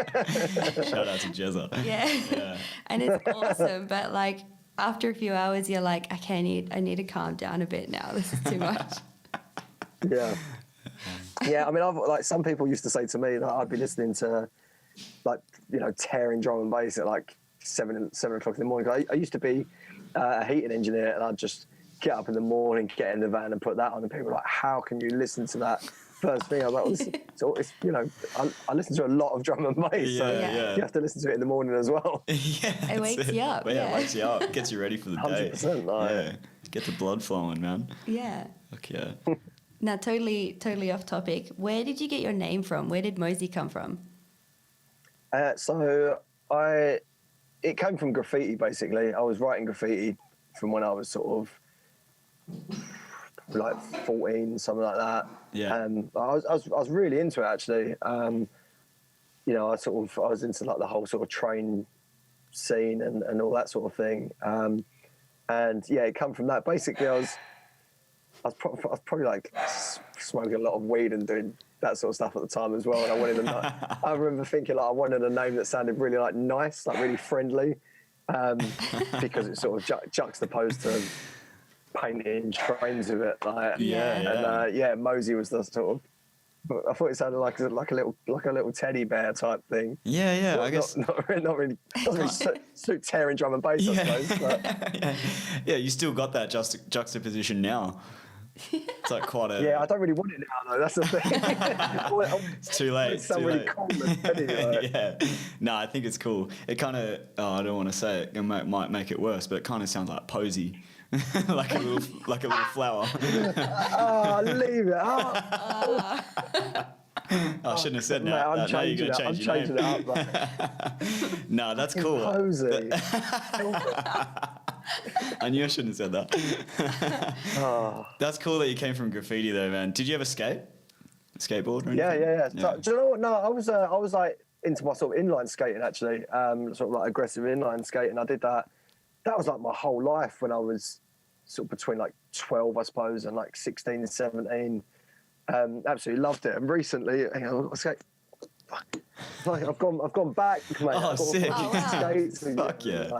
Shout out to Jezza. Yeah. And it's awesome, but like after a few hours, you're like, I need to calm down a bit now. This is too much. Yeah, I mean, like some people used to say to me that I'd be listening to, like, you know, tearing drum and bass at like 7 o'clock in the morning. I used to be a heating engineer, and I'd just get up in the morning, get in the van, and put that on. And people were like, "How can you listen to that first thing?" I was like, well, so it's you know, I listen to a lot of drum and bass, so you have to listen to it in the morning as well. It wakes you up. But it wakes you up, gets you ready for the day. 100%. Like, get the blood flowing, man. Yeah. Okay. Now, totally off topic. Where did you get your name from? Where did Mozey come from? It came from graffiti, basically. I was writing graffiti from when I was sort of like 14, something like that. Yeah. And I was really into it, actually. You know, I was into like the whole sort of train scene and all that sort of thing. And yeah, it came from that. Basically, I was probably like smoking a lot of weed and doing that sort of stuff at the time as well. And I remember thinking like I wanted a name that sounded really like nice, like really friendly, because it's sort of juxtaposed to painting trains with it. Like, and Mozey was the sort of. I thought it sounded like a little teddy bear type thing. Yeah. Not, I guess not really doesn't really suit tearing drum and bass, I suppose. But. Yeah, you still got that juxtaposition now. It's like quite a. Yeah, I don't really want it now though. That's the thing. It's too late. It's so really cool and teddy. Like. Yeah. No, I think it's cool. It kind of. I don't want to say it. It might make it worse, but it kind of sounds like posy. like a little flower. Oh, leave it. I shouldn't have said that. Now you're going to change your name. I'm changing it up. No, that's cool. Posy. I knew I shouldn't have said that. That's cool that you came from graffiti though, man. Did you ever skateboard or anything? Yeah. So, do you know what? No, I was like into my sort of inline skating actually, sort of like aggressive inline skating. I did that. That was like my whole life when I was sort of between like 12, I suppose, and like 16 and 17. Absolutely loved it. And recently, I've gone back. Mate. Oh, sick! Skates and, fuck yeah,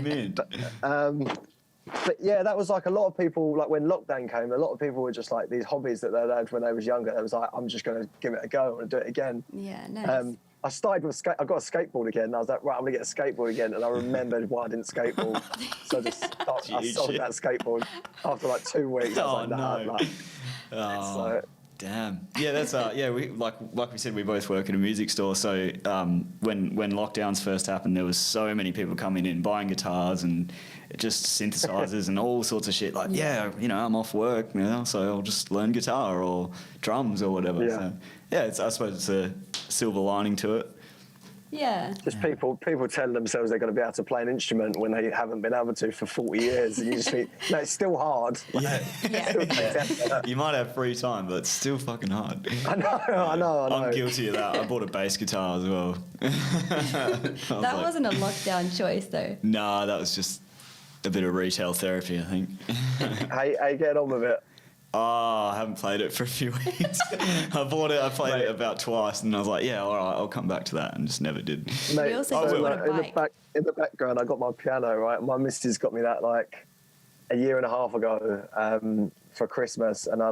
mint. But yeah, that was like a lot of people. Like when lockdown came, a lot of people were just like these hobbies that they had when they was younger. They was like, I'm just going to give it a go and do it again. Yeah, nice. I started with I got a skateboard again. And I was like, right, I'm gonna get a skateboard again. And I remembered why I didn't skateboard, so I sold that skateboard after like 2 weeks. I was like, no. Damn. Yeah, that's we like we said, we both work at a music store. So when lockdowns first happened, there was so many people coming in buying guitars and just synthesizers and all sorts of shit. Like, I'm off work, so I'll just learn guitar or drums or whatever. Yeah. So, I suppose it's a silver lining to it. Yeah. Just people telling themselves they're going to be able to play an instrument when they haven't been able to for 40 years. And you just think, no, it's still hard. You might have free time, but it's still fucking hard. I know. I'm guilty of that. I bought a bass guitar as well. That wasn't a lockdown choice, though. Nah, that was just a bit of retail therapy, I think. Hey, get on with it. Oh, I haven't played it for a few weeks. I bought it, I played it about twice, and I was like, yeah, all right, I'll come back to that, and just never did. Mate, also so, got a bike. in the background, I got my piano, right? My missus got me that like a year and a half ago for Christmas, and I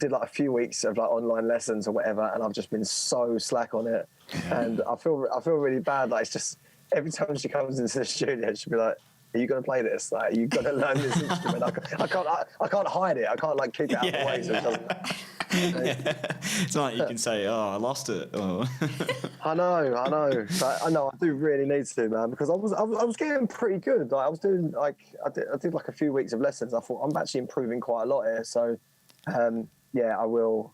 did like a few weeks of like online lessons or whatever, and I've just been so slack on it, and I feel really bad. Like, it's just every time she comes into the studio, she'll be like, "Are you going to play this? Like, are you going to learn this instrument?" I can't hide it. I can't like keep it out of the way. So it doesn't. It's not like you can say, "Oh, I lost it." Oh. I know. But I know I do really need to, man, because I was getting pretty good. Like, I was doing like I did like a few weeks of lessons. I thought I'm actually improving quite a lot here. So, yeah, I will.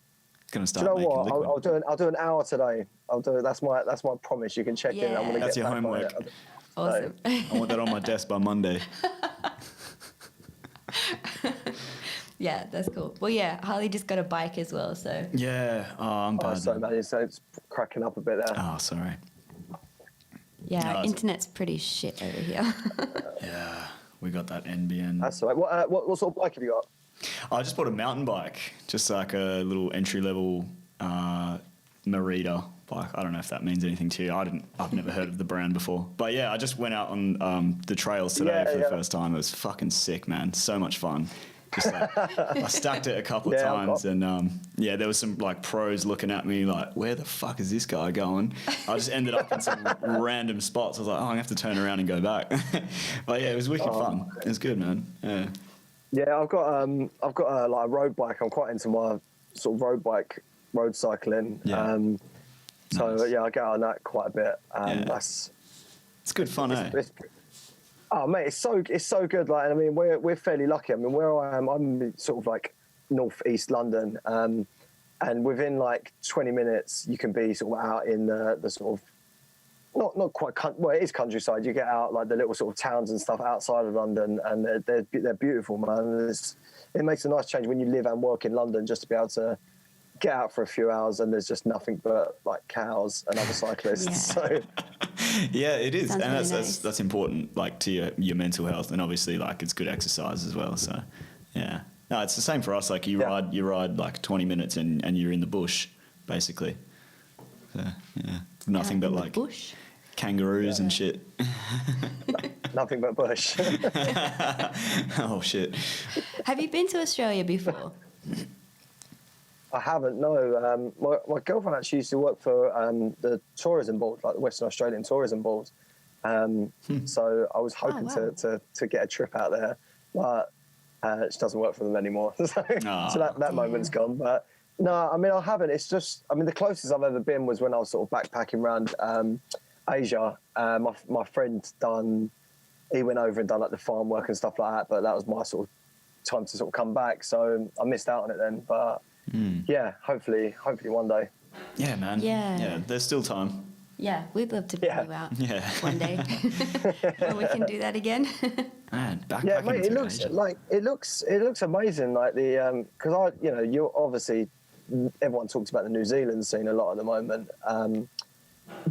Gonna start. Do you know making what? liquid. I'll do an hour today. I'll do it. That's my promise. You can check in. I'm gonna That's get your back on homework. it. Awesome. I want that on my desk by Monday. Yeah, that's cool. Well, yeah, Harley just got a bike as well, so. Yeah. Oh, I'm bad. So man, it's cracking up a bit there. Oh, sorry. Yeah, No, our internet's pretty shit over here. Yeah, we got that NBN. That's all right. What sort of bike have you got? I just bought a mountain bike, just like a little entry level Merida bike. I don't know if that means anything to you. I've never heard of the brand before. But yeah, I just went out on the trails today for the first time. It was fucking sick, man. So much fun. Just like, I stacked it a couple of times, and there was some like pros looking at me like, where the fuck is this guy going? I just ended up in some random spots. I was like, oh, I'm gonna have to turn around and go back. But yeah, it was wicked fun. It was good, man. Yeah. Yeah, I've got like a road bike. I'm quite into my sort of road cycling. Yeah. So Nice. yeah, I get out on that quite a bit. Yeah. It's good fun, eh? Oh mate, it's so good. Like, I mean, we're fairly lucky. I mean, where I am, I'm sort of like northeast London, and within like 20 minutes, you can be sort of out in the sort of not quite well, it is countryside. You get out like the little sort of towns and stuff outside of London, and they're beautiful, man. It makes a nice change when you live and work in London, just to be able to get out for a few hours and there's just nothing but like cows and other cyclists. Yeah. So yeah, it is. Sounds And really nice. that's important, like to your mental health, and obviously like it's good exercise as well. So yeah, no, it's the same for us. Like you ride like 20 minutes and you're in the bush basically. So yeah, nothing but like bush. kangaroos and shit. nothing but bush. Oh shit. Have you been to Australia before? I haven't, no. My girlfriend actually used to work for the tourism board, like the Western Australian Tourism Board. So I was hoping wow. to get a trip out there, but she doesn't work for them anymore. So that moment's gone. But no, I mean, I haven't. It's just, I mean, the closest I've ever been was when I was sort of backpacking around Asia. My friend he went over and done like the farm work and stuff like that, but that was my sort of time to sort of come back. So I missed out on it then. But yeah, hopefully one day. Yeah, man. Yeah. There's still time. Yeah, we'd love to bring you out one day when we can do that again. Man, backpacking. Yeah, mate, through Asia. it looks amazing. Like the because you're obviously everyone talks about the New Zealand scene a lot at the moment.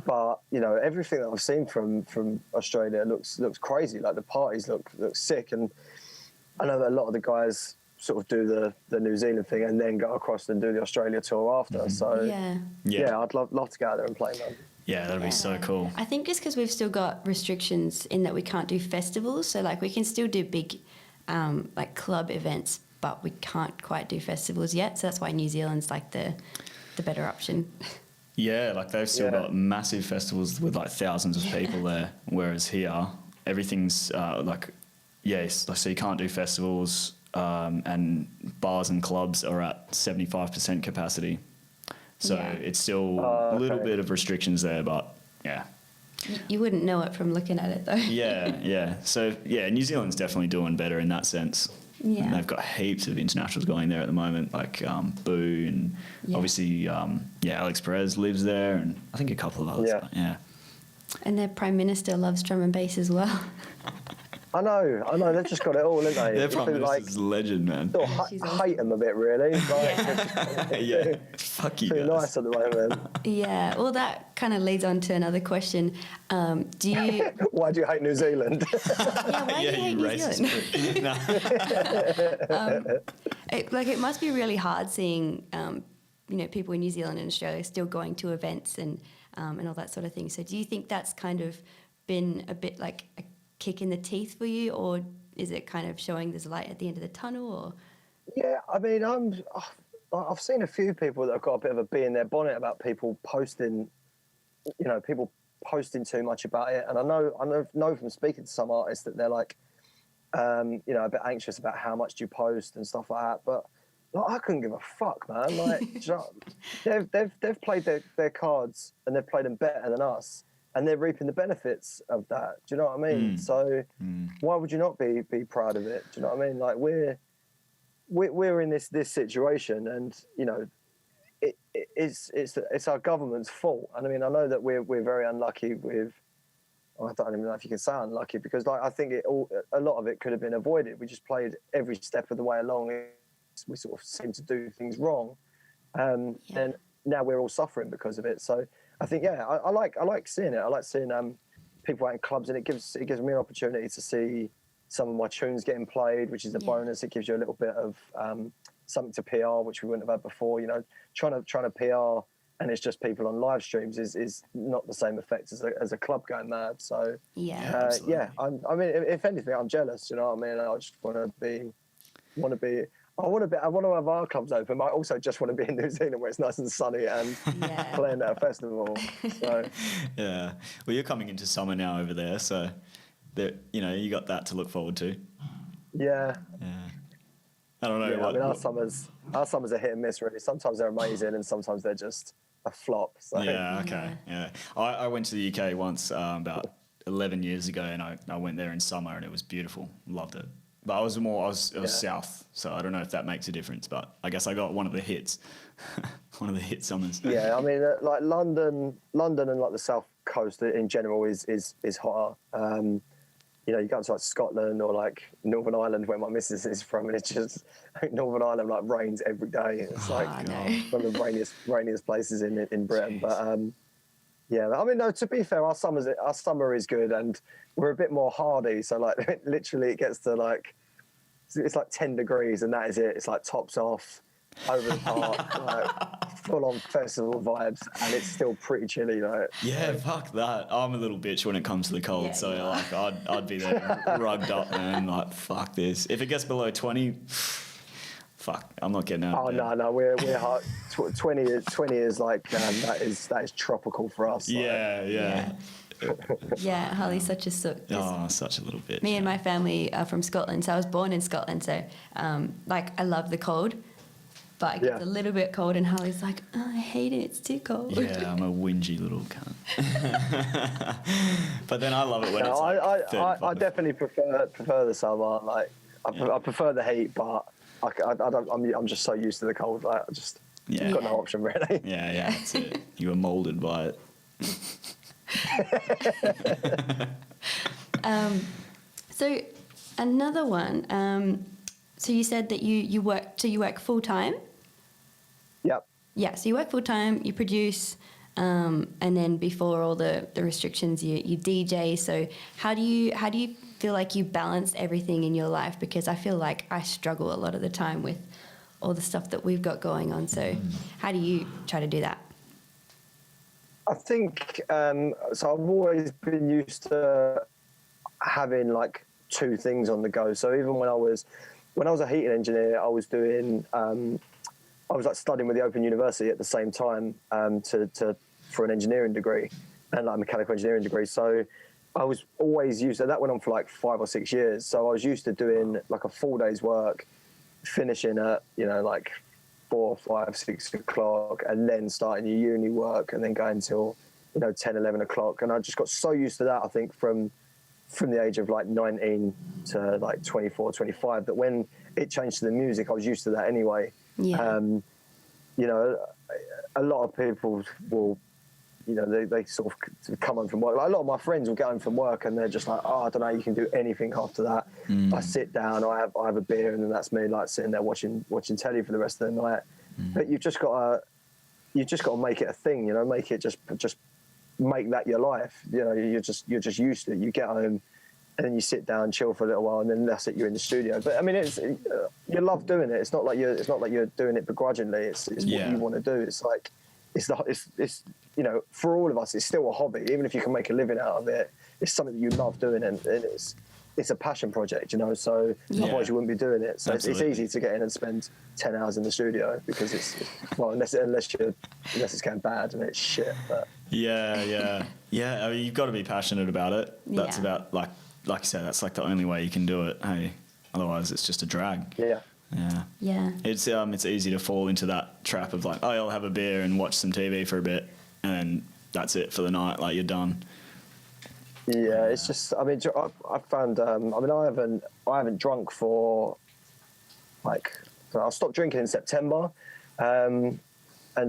But everything that I've seen from Australia looks crazy. Like the parties look sick, and I know that a lot of the guys sort of do the New Zealand thing and then go across and do the Australia tour after. Mm-hmm. So yeah, I'd love to go out there and play, man. Yeah, that'd be so cool. I think just because we've still got restrictions in that we can't do festivals, so like we can still do big like club events, but we can't quite do festivals yet. So that's why New Zealand's like the better option. Yeah, like they've still got massive festivals with like thousands of people there, whereas here everything's so you can't do festivals, and bars and clubs are at 75% capacity. So it's still a little bit of restrictions there, but yeah. You wouldn't know it from looking at it though. Yeah. So yeah, New Zealand's definitely doing better in that sense. Yeah. And they've got heaps of internationals going there at the moment, like Boo and obviously Alex Perez lives there, and I think a couple of others. Yeah. And their Prime Minister loves drum and bass as well. I know. They've just got it all, haven't they? Their Prime Minister's a legend, man. Hate them a bit, really. Yeah. Fuck you Too guys. nice at the moment. Yeah. Well, that kind of leads on to another question. Do you? Why do you hate New Zealand? Yeah. Why do you hate New Zealand? It must be really hard seeing, people in New Zealand and Australia still going to events and all that sort of thing. So do you think that's kind of been a bit like a kick in the teeth for you, or is it kind of showing there's light at the end of the tunnel? Or Yeah, I mean, I've seen a few people that have got a bit of a bee in their bonnet about people posting too much about it, and I know from speaking to some artists that they're like, a bit anxious about how much do you post and stuff like that. But like, I couldn't give a fuck, man. Like, do you know, they've played their cards and they've played them better than us, and they're reaping the benefits of that. Do you know what I mean? So why would you not be proud of it? Do you know what I mean? Like we're in this situation, and it's our government's fault. And I mean, I know that we're very unlucky with. I don't even know if you can say unlucky, because like I think a lot of it could have been avoided. We just played every step of the way along. We sort of seem to do things wrong, and now we're all suffering because of it. So I think I like seeing it. I like seeing people out in clubs, and it gives me an opportunity to see some of my tunes getting played, which is a bonus. It gives you a little bit of something to PR, which we wouldn't have had before. Trying to PR. And it's just people on live streams is not the same effect as a club going mad. So I mean, if anything, I'm jealous. You know what I mean? I just want to have our clubs open. I also just want to be in New Zealand where it's nice and sunny and playing at a festival. So yeah, well, you're coming into summer now over there, so you got that to look forward to. Yeah. I don't know. I mean, our summers are hit and miss, really. Sometimes they're amazing, and sometimes they're just a flop. So. Yeah, okay, yeah. I went to the UK once about 11 years ago, and I went there in summer, and it was beautiful. Loved it. But I was south, so I don't know if that makes a difference. But I guess I got one of the hits, one of the hit summers. Yeah, I mean, like London, and like the South Coast in general is hotter. You go to like Scotland or like Northern Ireland, where my missus is from, and it's just Northern Ireland like rains every day. It's like one of the rainiest places in Britain. But I mean, no. To be fair, our summer is good, and we're a bit more hardy. So like, literally, it gets to like it's like 10 degrees, and that is it. It's like tops off, over the park, like full on festival vibes, and it's still pretty chilly, right? Yeah, fuck that. I'm a little bitch when it comes to the cold, so like I'd be there rugged up, man. Like fuck this. If it gets below 20, fuck, I'm not getting out. Oh no, we're hot. 20 is like that is tropical for us. Yeah. Yeah, Holly's such a sook. Oh, such a little bitch. Me and my family are from Scotland, so I was born in Scotland. So I love the cold. But it gets a little bit cold, and Harley's like, I hate it, it's too cold. Yeah, I'm a whingy little cunt. But then I love it when it's like I definitely prefer the summer. Like, I prefer the heat, but I'm just so used to the cold. Like, I've got no option, really. Yeah, that's it. You were moulded by it. So another one. So you said that you work full time. Yep. Yeah, so you work full time, you produce, and then before all the restrictions, you DJ. So how do you feel like you balance everything in your life? Because I feel like I struggle a lot of the time with all the stuff that we've got going on. So how do you try to do that? I think so. I've always been used to having like two things on the go. So even when I was a heating engineer, I was doing. I was like studying with the Open University at the same time for an engineering degree and like a mechanical engineering degree. So I was always used to that. Went on for like 5 or 6 years. So I was used to doing like a full day's work, finishing at like 4, 5, 6 o'clock, and then starting your uni work, and then going till 10, 11 o'clock. And I just got so used to that. I think from the age of like 19 to like 24, 25, that when it changed to the music, I was used to that anyway. Yeah. A lot of people will, they sort of come home from work. Like a lot of my friends will get home from work and they're just like, oh, I don't know, you can do anything after that. I sit down, I have a beer, and then that's me like sitting there watching telly for the rest of the night. But you've just got to make it a thing, make it just make that your life. You're just used to it. You get home and then you sit down, chill for a little while, and then that's it. You're in the studio. But I mean, it's you love doing it. It's not like you're doing it begrudgingly. It's what you want to do. It's like it's you know, for all of us, it's still a hobby. Even if you can make a living out of it, it's something that you love doing, and it's a passion project, you know. So otherwise you wouldn't be doing it. So it's easy to get in and spend 10 hours in the studio because it's well, unless it's going bad and it's shit. But yeah. I mean, you've got to be passionate about it. That's about like you said. That's like the only way you can do it. Hey, otherwise it's just a drag. Yeah. It's easy to fall into that trap of like, oh, I'll have a beer and watch some TV for a bit, and then that's it for the night. Like, you're done. Yeah, it's just. I mean, I found. I mean, I haven't drunk for like. So I stopped drinking in September, and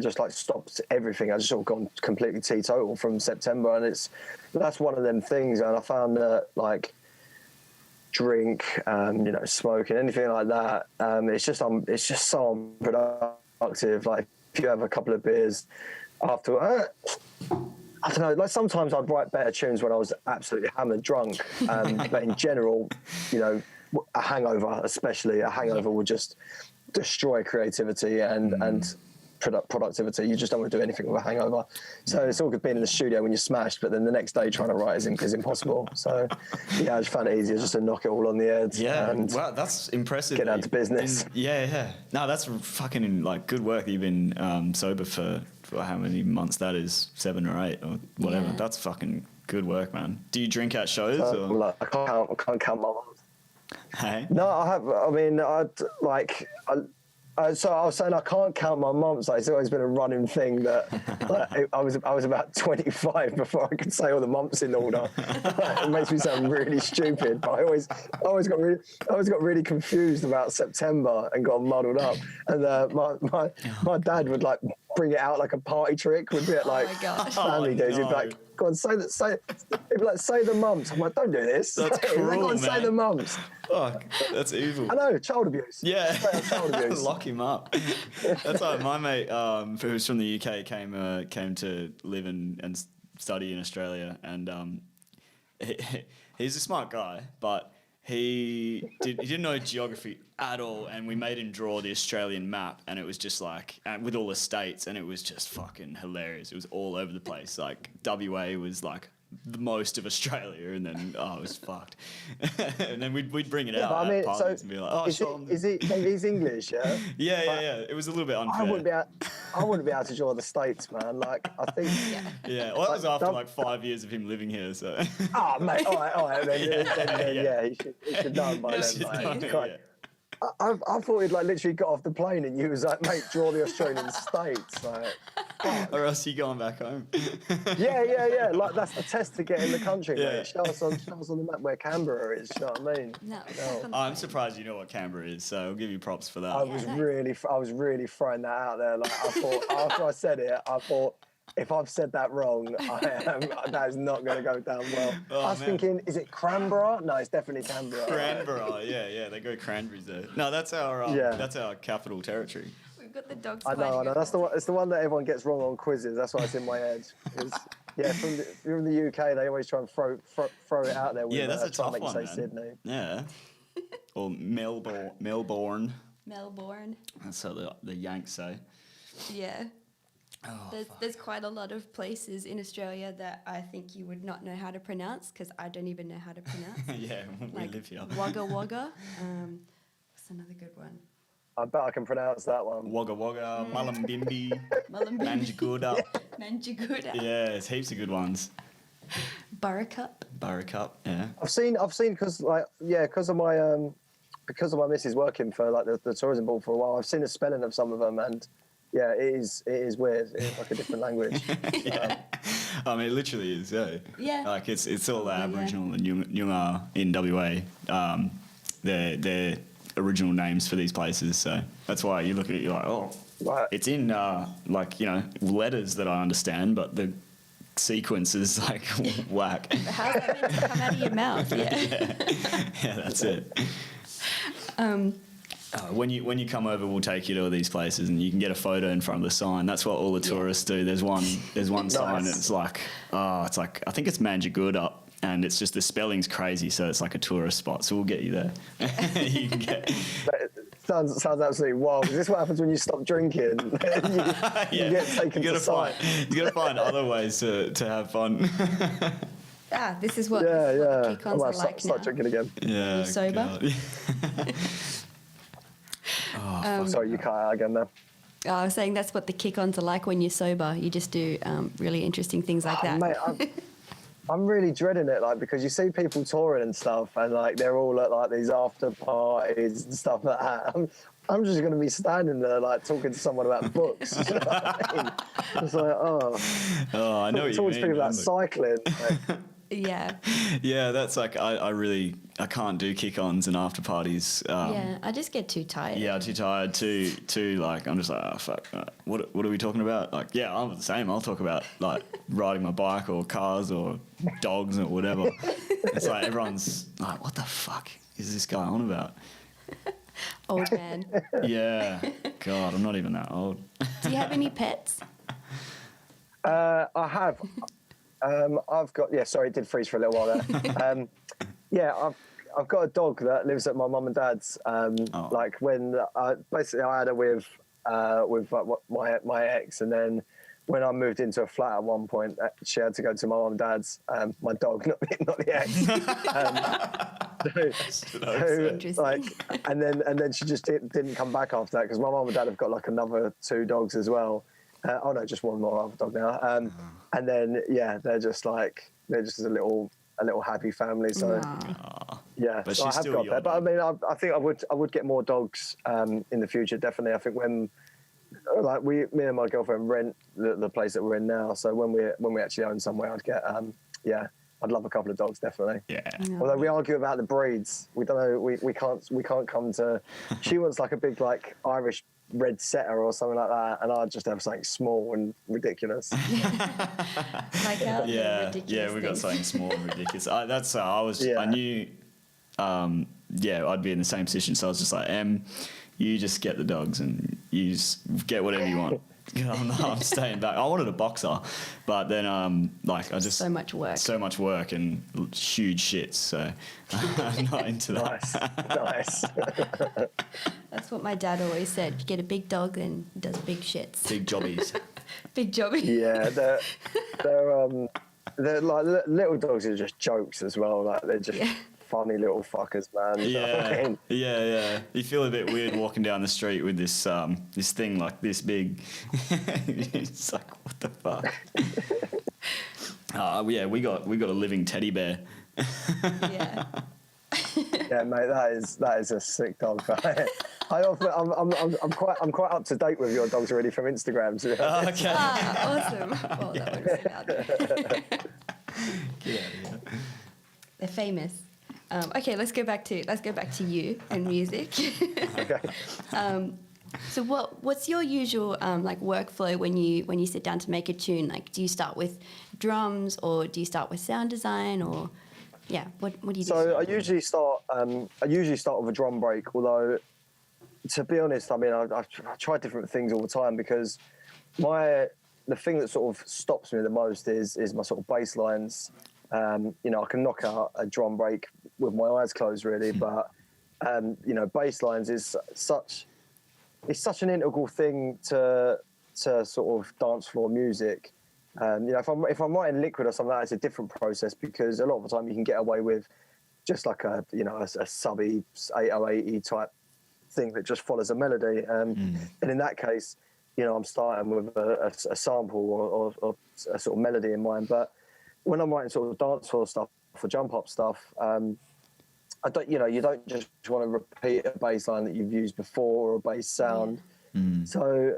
just like stopped everything. I just sort of gone completely teetotal from September, and that's one of them things. And I found that like drink, you know, smoking, anything like that. It's just so unproductive. Like if you have a couple of beers after. I don't know, like sometimes I'd write better tunes when I was absolutely hammered drunk. But in general, you know, a hangover would just destroy creativity and productivity. You just don't want to do anything with a hangover. So it's all good being in the studio when you're smashed, but then the next day trying to write is impossible. So yeah, I just found it easier just to knock it all on the head. Yeah, and wow, that's impressive. Get down to business. Yeah. No, that's fucking like good work. You've been sober for how many months that is, 7 or 8 or whatever. Yeah. That's fucking good work, man. Do you drink at shows? Or? Like, I can't count my months. Hey? No, I have. I mean, so I was saying I can't count my months. Like, it's always been a running thing that like, I was about 25 before I could say all the months in order. It makes me sound really stupid, but I always got really confused about September and got muddled up. And my dad would like bring it out like a party trick. Would be at like family days. He'd be like, "Go on, say." He'd be like, "Say the months." I'm like, "Don't do this." That's cruel, Go on, man. say the months. Fuck, that's evil. I know, child abuse. Yeah, child abuse. Lock him up. That's like my mate, who's from the UK, came to live and study in Australia, and he's a smart guy, but he didn't know geography at all, and we made him draw the Australian map, and it was just like with all the states, and it was just fucking hilarious. It was all over the place. Like WA was like the most of Australia, and then it was fucked. And then we'd bring it out at parties and be like, he's English, yeah? Yeah. It was a little bit unfair. I wouldn't be able to draw the states, man. Like, I think. Yeah. Well, that was after like 5 years of him living here, so. Oh, mate. All right. Then, he should know by then, mate. I thought he'd like literally got off the plane and you was like, mate, draw the Australian states. Like, or else you going back home. Yeah. Like that's the test to get in the country, Yeah. mate. Show us on the map where Canberra is. You know what I mean? No. I'm surprised you know what Canberra is, so I'll give you props for that. I was really throwing that out there. Like I thought after I said it, I thought, if I've said that wrong, that is not going to go down well. I was thinking, is it Canberra? No, it's definitely Canberra. Canberra, yeah, they go cranberries there. No, that's our capital territory. We've got the dogs. I know. That's the one. It's the one that everyone gets wrong on quizzes. That's why it's in my head. From the UK, they always try and throw it out there. Yeah, that's a tough one, say man. Sydney. Yeah. Or Melbourne. That's how the Yanks say. Yeah. There's quite a lot of places in Australia that I think you would not know how to pronounce because I don't even know how to pronounce. Yeah, we live here. Wagga Wagga. What's another good one? I bet I can pronounce that one. Wagga Wagga, Mullumbimby, Mullumbimby. Manjaguda. Yeah, there's heaps of good ones. Burracup, yeah. I've seen because of my missus working for like the tourism board for a while. I've seen the spelling of some of them and. Yeah, it is weird. It's like a different language. Yeah. I mean, it literally is, yeah. Yeah. Like, it's all Aboriginal and Noongar in WA. They're original names for these places, so that's why you look at it, you're like, oh, right. It's in, letters that I understand, but the sequence is, like, whack. How's that meant to come out of your mouth? Yeah, that's it. When you come over, we'll take you to all these places, and you can get a photo in front of the sign. That's what all the tourists do. There's one sign. And it's like I think it's Manjaguda, and it's just the spelling's crazy, so it's like a tourist spot. So we'll get you there. You can get. sounds absolutely wild. Is this what happens when you stop drinking? you get taken to site. You gotta find other ways to have fun. This is what, Yeah, this is what yeah. the I kick-ons might are like start now. drinking again. Yeah. You sober? God. Sorry, you cut out again there. I was saying that's what the kick-ons are like when you're sober. You just do really interesting things like that. Mate, I'm really dreading it, like, because you see people touring and stuff, and like they're all at like these after parties and stuff like that. I'm just going to be standing there like talking to someone about books. You know what I mean? It's like, Oh, I know what you talking to mean. people about man. cycling. Like, Yeah. Yeah, that's like I can't do kick-ons and after parties. Yeah, I just get too tired. Yeah, too tired. Too like I'm just like, oh fuck. What are we talking about? Like, yeah, I'm the same. I'll talk about like riding my bike or cars or dogs or whatever. It's like everyone's like, what the fuck is this guy on about? Old man. Yeah, God, I'm not even that old. Do you have any pets? I have. I've got. Yeah, sorry, it did freeze for a little while there. Yeah, I've got a dog that lives at my mum and dad's. Like when basically I had her with like, my ex, and then when I moved into a flat at one point, she had to go to my mum and dad's. My dog, not the ex. So, Interesting. like, and then she just didn't come back after that because my mum and dad have got like another 2 dogs as well. Oh no, just one more other dog now. And then yeah, they're just a little happy family. So yeah, But so I she's have still got your that. But I dog. mean, I think I would get more dogs in the future. Definitely, I think when like me and my girlfriend rent the place that we're in now. So when we actually own somewhere, I'd get I'd love a couple of dogs, definitely. Yeah. Although we argue about the breeds, we don't know. We can't come to. She wants like a big like Irish red setter or something like that, and I'd just have something small and ridiculous. Like Yeah, ridiculous yeah, we got things. something small and ridiculous. Yeah. I knew, I'd be in the same position. So I was just like, you just get the dogs and you just get whatever you want. I'm staying back. I wanted a boxer, but then I just So much work. and huge shits. So I'm not into that. Nice. That's what my dad always said. If you get a big dog, then it does big shits. Big jobbies. Big jobby. Yeah, they're like little dogs are just jokes as well. Like they're just funny little fuckers, man. You know what I Yeah, mean? yeah. You feel a bit weird walking down the street with this this thing like this big. It's like, what the fuck? Yeah, we got a living teddy bear. Yeah. Yeah, mate, that is a sick dog. I'm quite up to date with your dogs already from Instagram. To be honest. Okay. Awesome. Well, that works out there. Get out of here. They're famous. Okay, let's go back to you and music. Okay. So what's your usual like workflow when you sit down to make a tune? Like, do you start with drums or do you start with sound design or what do you do? So I usually start with a drum break. Although, to be honest, I mean I try different things all the time because the thing that sort of stops me the most is my sort of bass lines. I can knock out a drum break with my eyes closed, really, but bass lines is such an integral thing to sort of dance floor music. If I'm writing liquid or something like that, it's a different process because a lot of the time you can get away with just like a subby 808 type thing that just follows a melody. And in that case, I'm starting with a sample or a sort of melody in mind. But when I'm writing sort of dance floor stuff or jump up stuff, you don't just want to repeat a bass line that you've used before or a bass sound. So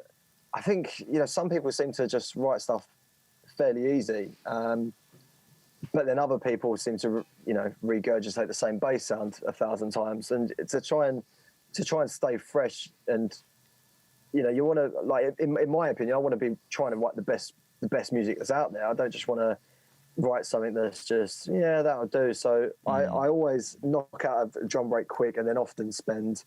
I think, some people seem to just write stuff fairly easy. But then other people seem to, regurgitate the same bass sound 1,000 times. And to try and stay fresh and, you want to, like, in my opinion, I want to be trying to write the best music that's out there. I don't just want to write something that's just, that'll do. So I always knock out a drum break quick and then often spend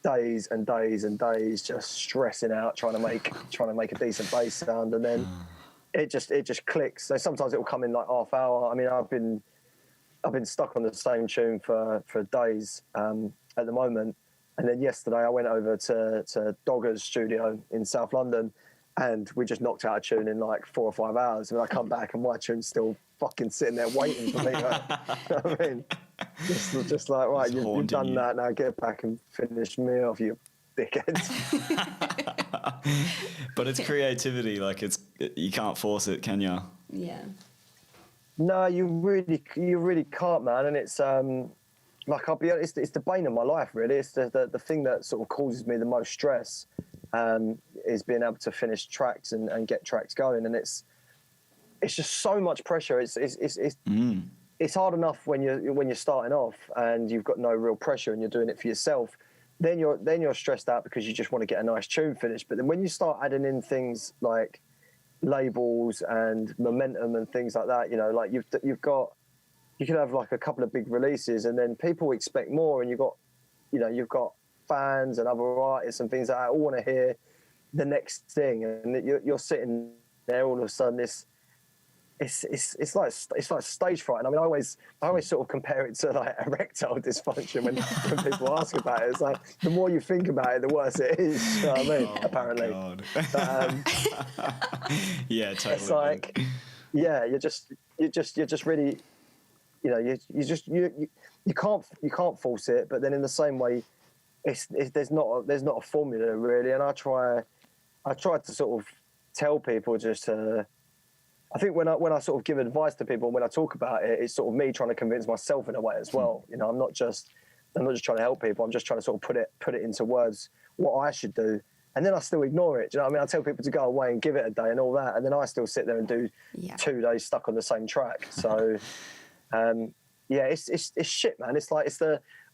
days and days and days just stressing out, trying to make a decent bass sound. And then it just clicks. So sometimes it will come in like half hour. I mean, I've been stuck on the same tune for days at the moment. And then yesterday I went over to Dogger's studio in South London, and we just knocked out a tune in like 4 or 5 hours. And I come back and my tune's still fucking sitting there waiting for me. Like, you know what I mean? Just like, right, you've done that, now get back and finish me off, you dickhead. But it's creativity, like you can't force it, can you? Yeah. No, you really can't, man. And it's like, I'll be honest, it's the bane of my life, really. It's the thing that sort of causes me the most stress, is being able to finish tracks and get tracks going. And it's just so much pressure. It's hard enough when you're starting off and you've got no real pressure and you're doing it for yourself. Then you're stressed out because you just want to get a nice tune finished. But then when you start adding in things like labels and momentum and things like that, you know, like you could have like a couple of big releases and then people expect more, and you've got fans and other artists and things like that all want to hear the next thing, and you're sitting there all of a sudden. It's like stage fright. And I mean, I always sort of compare it to like erectile dysfunction when people ask about it. It's like the more you think about it, the worse it is. You know what I mean? Apparently. But, yeah, totally. It's like, yeah, you're just really, you know, you can't force it. But then in the same way, there's not a formula really. And I try to sort of tell people just to. I think when I sort of give advice to people, when I talk about it, it's sort of me trying to convince myself in a way as well. You know, I'm not just trying to help people. I'm just trying to sort of put it into words what I should do, and then I still ignore it. Do you know what I mean? I tell people to go away and give it a day and all that, and then I still sit there and do 2 days stuck on the same track. So, yeah, it's shit, man. It's like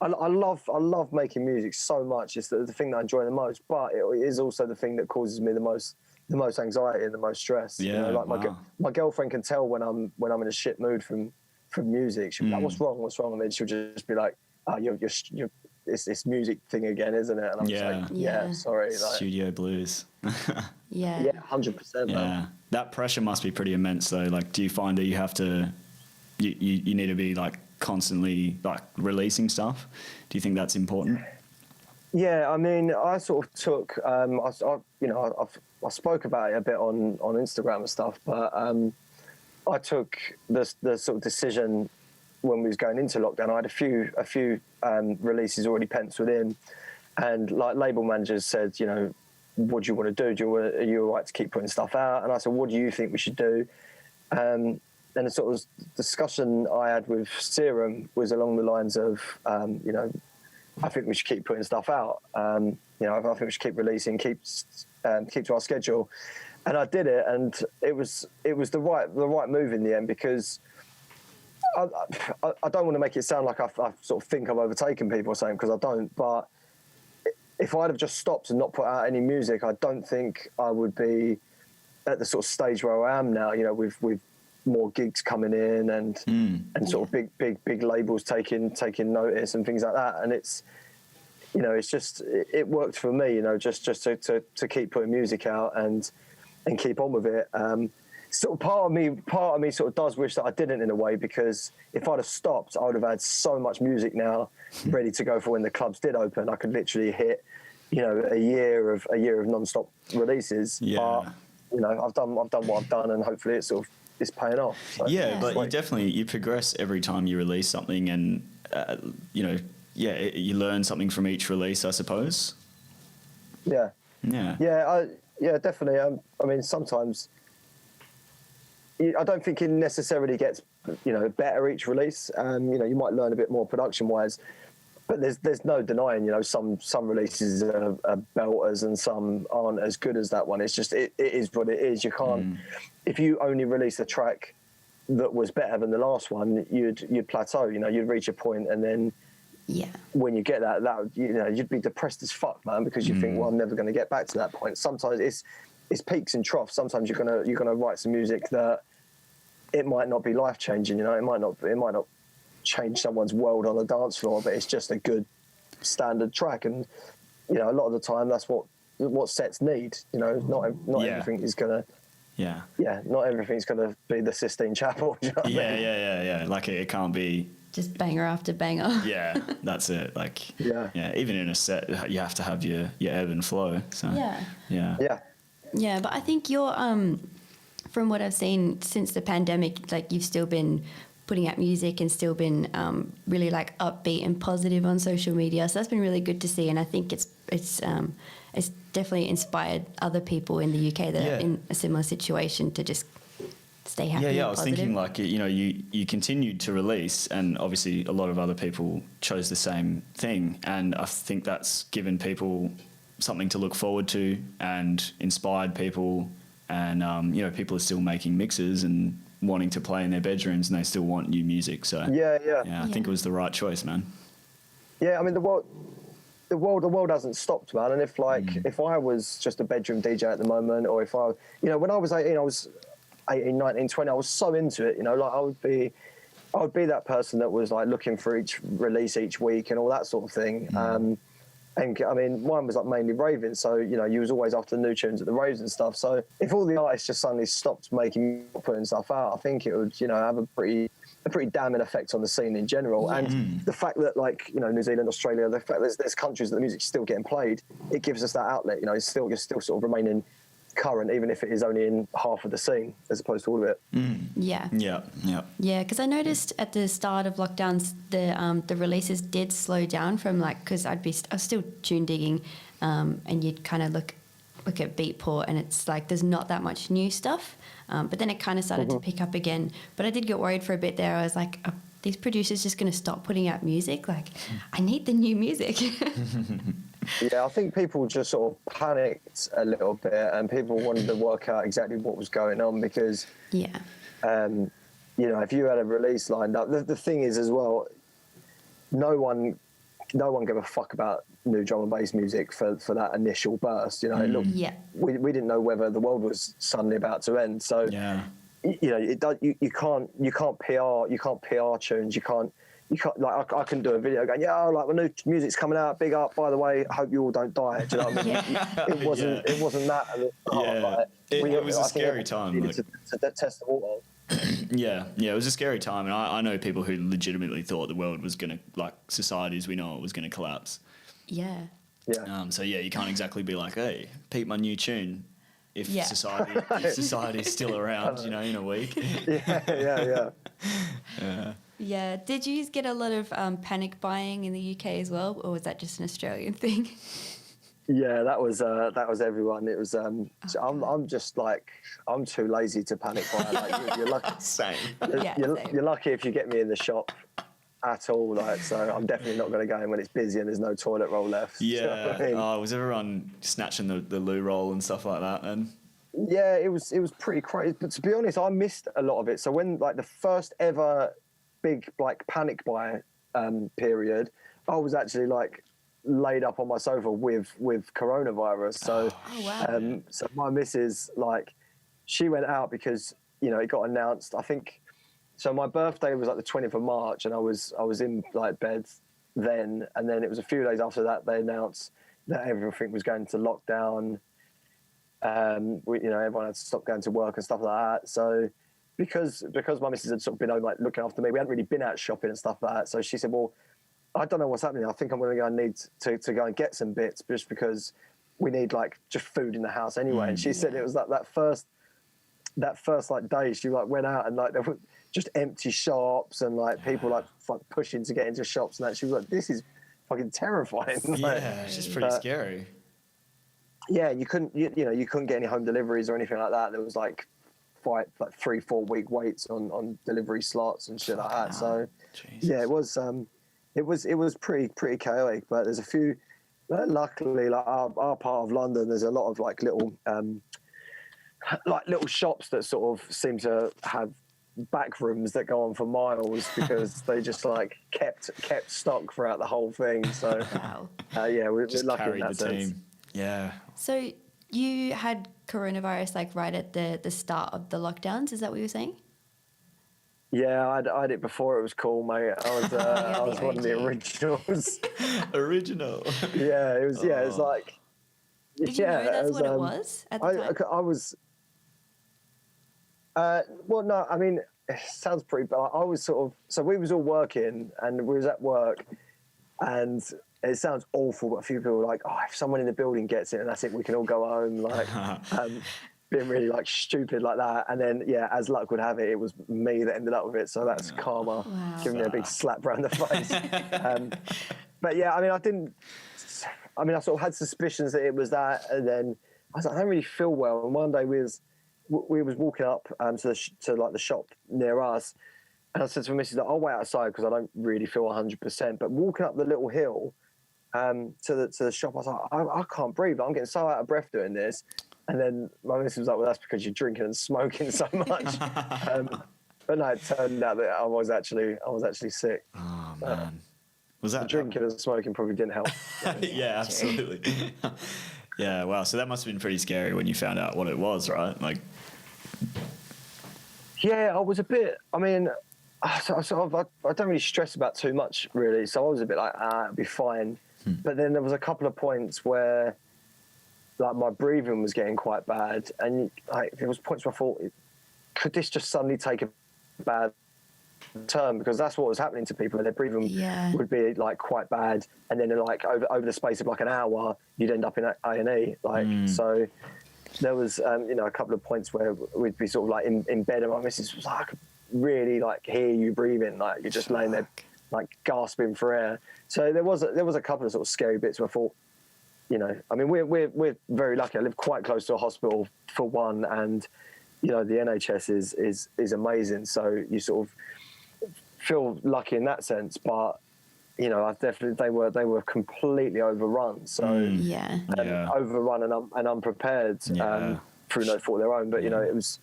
I love making music so much. It's the thing that I enjoy the most, but it is also the thing that causes me the most anxiety and the most stress. Yeah, you know, like my girlfriend can tell when I'm in a shit mood from music. She'll be like, "What's wrong?" And then she'll just be like, "Oh, you're it's this music thing again, isn't it?" And I'm just like, "Yeah, sorry." Like, studio blues. Yeah. Yeah, 100%. Yeah, Man. that pressure must be pretty immense though. Like, do you find that you have to, you need to be like constantly like releasing stuff? Do you think that's important? Yeah, I mean, I sort of took, I spoke about it a bit on Instagram and stuff, but I took the sort of decision when we was going into lockdown. I had a few releases already penciled in, and like label managers said, you know, what do you want to do? Are you all right to keep putting stuff out? And I said, what do you think we should do? And the sort of discussion I had with Serum was along the lines of, you know, I think we should keep putting stuff out. You know, I think we should keep releasing, keep to our schedule. And I did it, and it was the right move in the end, because I don't want to make it sound like I sort of think I've overtaken people or something, because I don't. But if I'd have just stopped and not put out any music, I don't think I would be at the sort of stage where I am now. You know, with more gigs coming in and sort of big labels taking notice and things like that. And it's, you know, it's just it worked for me. You know, just to keep putting music out and keep on with it. Sort of part of me sort of does wish that I didn't, in a way, because if I'd have stopped, I would have had so much music now ready to go for when the clubs did open. I could literally hit, you know, a year of non-stop releases. Yeah. But, you know, I've done what I've done, and hopefully it's sort of paying off. So, but you progress every time you release something, and you know, you learn something from each release, I suppose. Yeah, definitely. I mean, sometimes I don't think it necessarily gets, you know, better each release. You know, you might learn a bit more production wise, but there's no denying, you know, some releases are belters and some aren't as good as that one. It's just it is what it is. You can't if you only release a track that was better than the last one, you'd plateau. You know, you'd reach a point, and then when you get that you know, you'd be depressed as fuck, man, because you think, well, I'm never going to get back to that point. Sometimes it's peaks and troughs. Sometimes you're gonna write some music that it might not be life changing. You know, it might not change someone's world on a dance floor, but it's just a good standard track. And you know, a lot of the time that's what sets need. You know, not everything is gonna. Yeah, not everything's gonna be the Sistine Chapel. You know what I mean? Yeah. Like it can't be just banger after banger. Yeah, that's it. Like, Yeah. even in a set, you have to have your ebb and flow. So Yeah, but I think you're from what I've seen since the pandemic, like you've still been putting out music and still been really like upbeat and positive on social media. So that's been really good to see, and I think it's definitely inspired other people in the UK that are in a similar situation to just stay happy. Yeah, and I was positive. thinking like, you continued to release, and obviously a lot of other people chose the same thing, and I think that's given people something to look forward to and inspired people, and people are still making mixes and wanting to play in their bedrooms, and they still want new music. So I think it was the right choice, man. Yeah, I mean the world hasn't stopped, man. And if I was just a bedroom DJ at the moment, or if I, when I was 18, I was 18, 19, 20, I was so into it, like I would be that person that was like looking for each release each week and all that sort of thing. And I mean, mine was like mainly raving, so you was always after new tunes at the raves and stuff. So if all the artists just suddenly stopped putting stuff out, I think it would have a pretty damning effect on the scene in general. Yeah. And the fact that New Zealand, Australia, the fact there's countries that the music's still getting played, it gives us that outlet. You're still sort of remaining current, even if it is only in half of the scene as opposed to all of it. Yeah, because I noticed at the start of lockdowns the releases did slow down from because I was still tune digging, and you'd kind of look at Beatport and it's like there's not that much new stuff, but then it kind of started to pick up again. But I did get worried for a bit there. I was like, are these producers just going to stop putting out music? Like, I need the new music. Yeah, I think people just sort of panicked a little bit, and people wanted to work out exactly what was going on because, if you had a release lined up, the thing is as well, no one gave a fuck about new drum and bass music for that initial burst. We didn't know whether the world was suddenly about to end. So, you can't PR tunes. You can't like I can do a video going, my new music's coming out, big up, by the way, I hope you all don't die. Do you know what I mean? It wasn't that at the start. It was a scary time. To test the water. It was a scary time, and I know people who legitimately thought the world was going to, society as we know it was going to collapse. Yeah. So you can't exactly be like, hey, peep my new tune if society's still around, in a week. Yeah. Did you get a lot of panic buying in the UK as well, or was that just an Australian thing? Yeah, that was everyone. It was. I'm just I'm too lazy to panic buy. You're lucky. Same. You're lucky if you get me in the shop at all. So I'm definitely not going to go in when it's busy and there's no toilet roll left. Yeah. You know what I mean? Was everyone snatching the loo roll and stuff like that? And yeah, it was pretty crazy. But to be honest, I missed a lot of it. So when the first ever big panic buy period, I was actually laid up on my sofa with coronavirus. So so my missus she went out because it got announced. I think so. My birthday was the 20th of March, and I was in bed then, and then it was a few days after that they announced that everything was going to lockdown. Everyone had to stop going to work and stuff like that. So because my missus had sort of been home looking after me, we hadn't really been out shopping and stuff like that. So she said, well, I don't know what's happening. I think I'm going to need to go and get some bits just because we need just food in the house anyway. And she said it was that first day she went out and there were just empty shops and people pushing to get into shops and that. She was like, this is fucking terrifying. It's just pretty scary. Yeah, you couldn't get any home deliveries or anything like that. There was 3-4 week waits on delivery slots and shit like that. So yeah, it was pretty chaotic. But there's a few. Luckily, our part of London, there's a lot of little little shops that sort of seem to have back rooms that go on for miles because they just kept stock throughout the whole thing. So we're just lucky carried in that the sense. team. Yeah. So you had coronavirus right at the start of the lockdowns, is that what you were saying? Yeah, I had it before it was cool, mate. I was I was one of the originals. Original. Yeah, it was. Yeah, it was Did you know that's what it was at the time? I was. Well, no, I mean, it sounds pretty bad. I was sort of, so we was all working and we was at work, and it sounds awful, but a few people were like, oh, if someone in the building gets it and that's it, we can all go home, like being really like stupid like that. And then, yeah, as luck would have it, it was me that ended up with it. So that's karma, giving me a big slap around the face. But yeah, I mean, I sort of had suspicions that it was that, and then I was like, I don't really feel well. And one day we was walking up to like the shop near us, and I said to my missus, I'll wait outside because I don't really feel 100%. But walking up the little hill to the shop, I was like, I can't breathe. I'm getting so out of breath doing this. And then my missus was like, well, that's because you're drinking and smoking so much. But no, it turned out that I was actually sick. Oh man, was that drinking and smoking probably didn't help? Yeah, absolutely. Yeah, wow. So that must have been pretty scary when you found out what it was, right? Like, yeah, I was a bit. I mean, I don't really stress about too much, really. So I was a bit like, it'll be fine. But then there was a couple of points where, like, my breathing was getting quite bad, and like there was points where I thought, could this just suddenly take a bad turn? Because that's what was happening to people. Their breathing would be like quite bad, and then like over the space of like an hour, you'd end up in A&E. Like so, there was a couple of points where we'd be sort of like in bed, and my missus was like, I could really like hear you breathing, like you're just laying there like gasping for air. So there was a couple of sort of scary bits where I thought, I mean, we're very lucky. I live quite close to a hospital for one, and the NHS is amazing. So you sort of feel lucky in that sense. But I definitely they were completely overrun. So overrun and unprepared through no fault of their own. But it was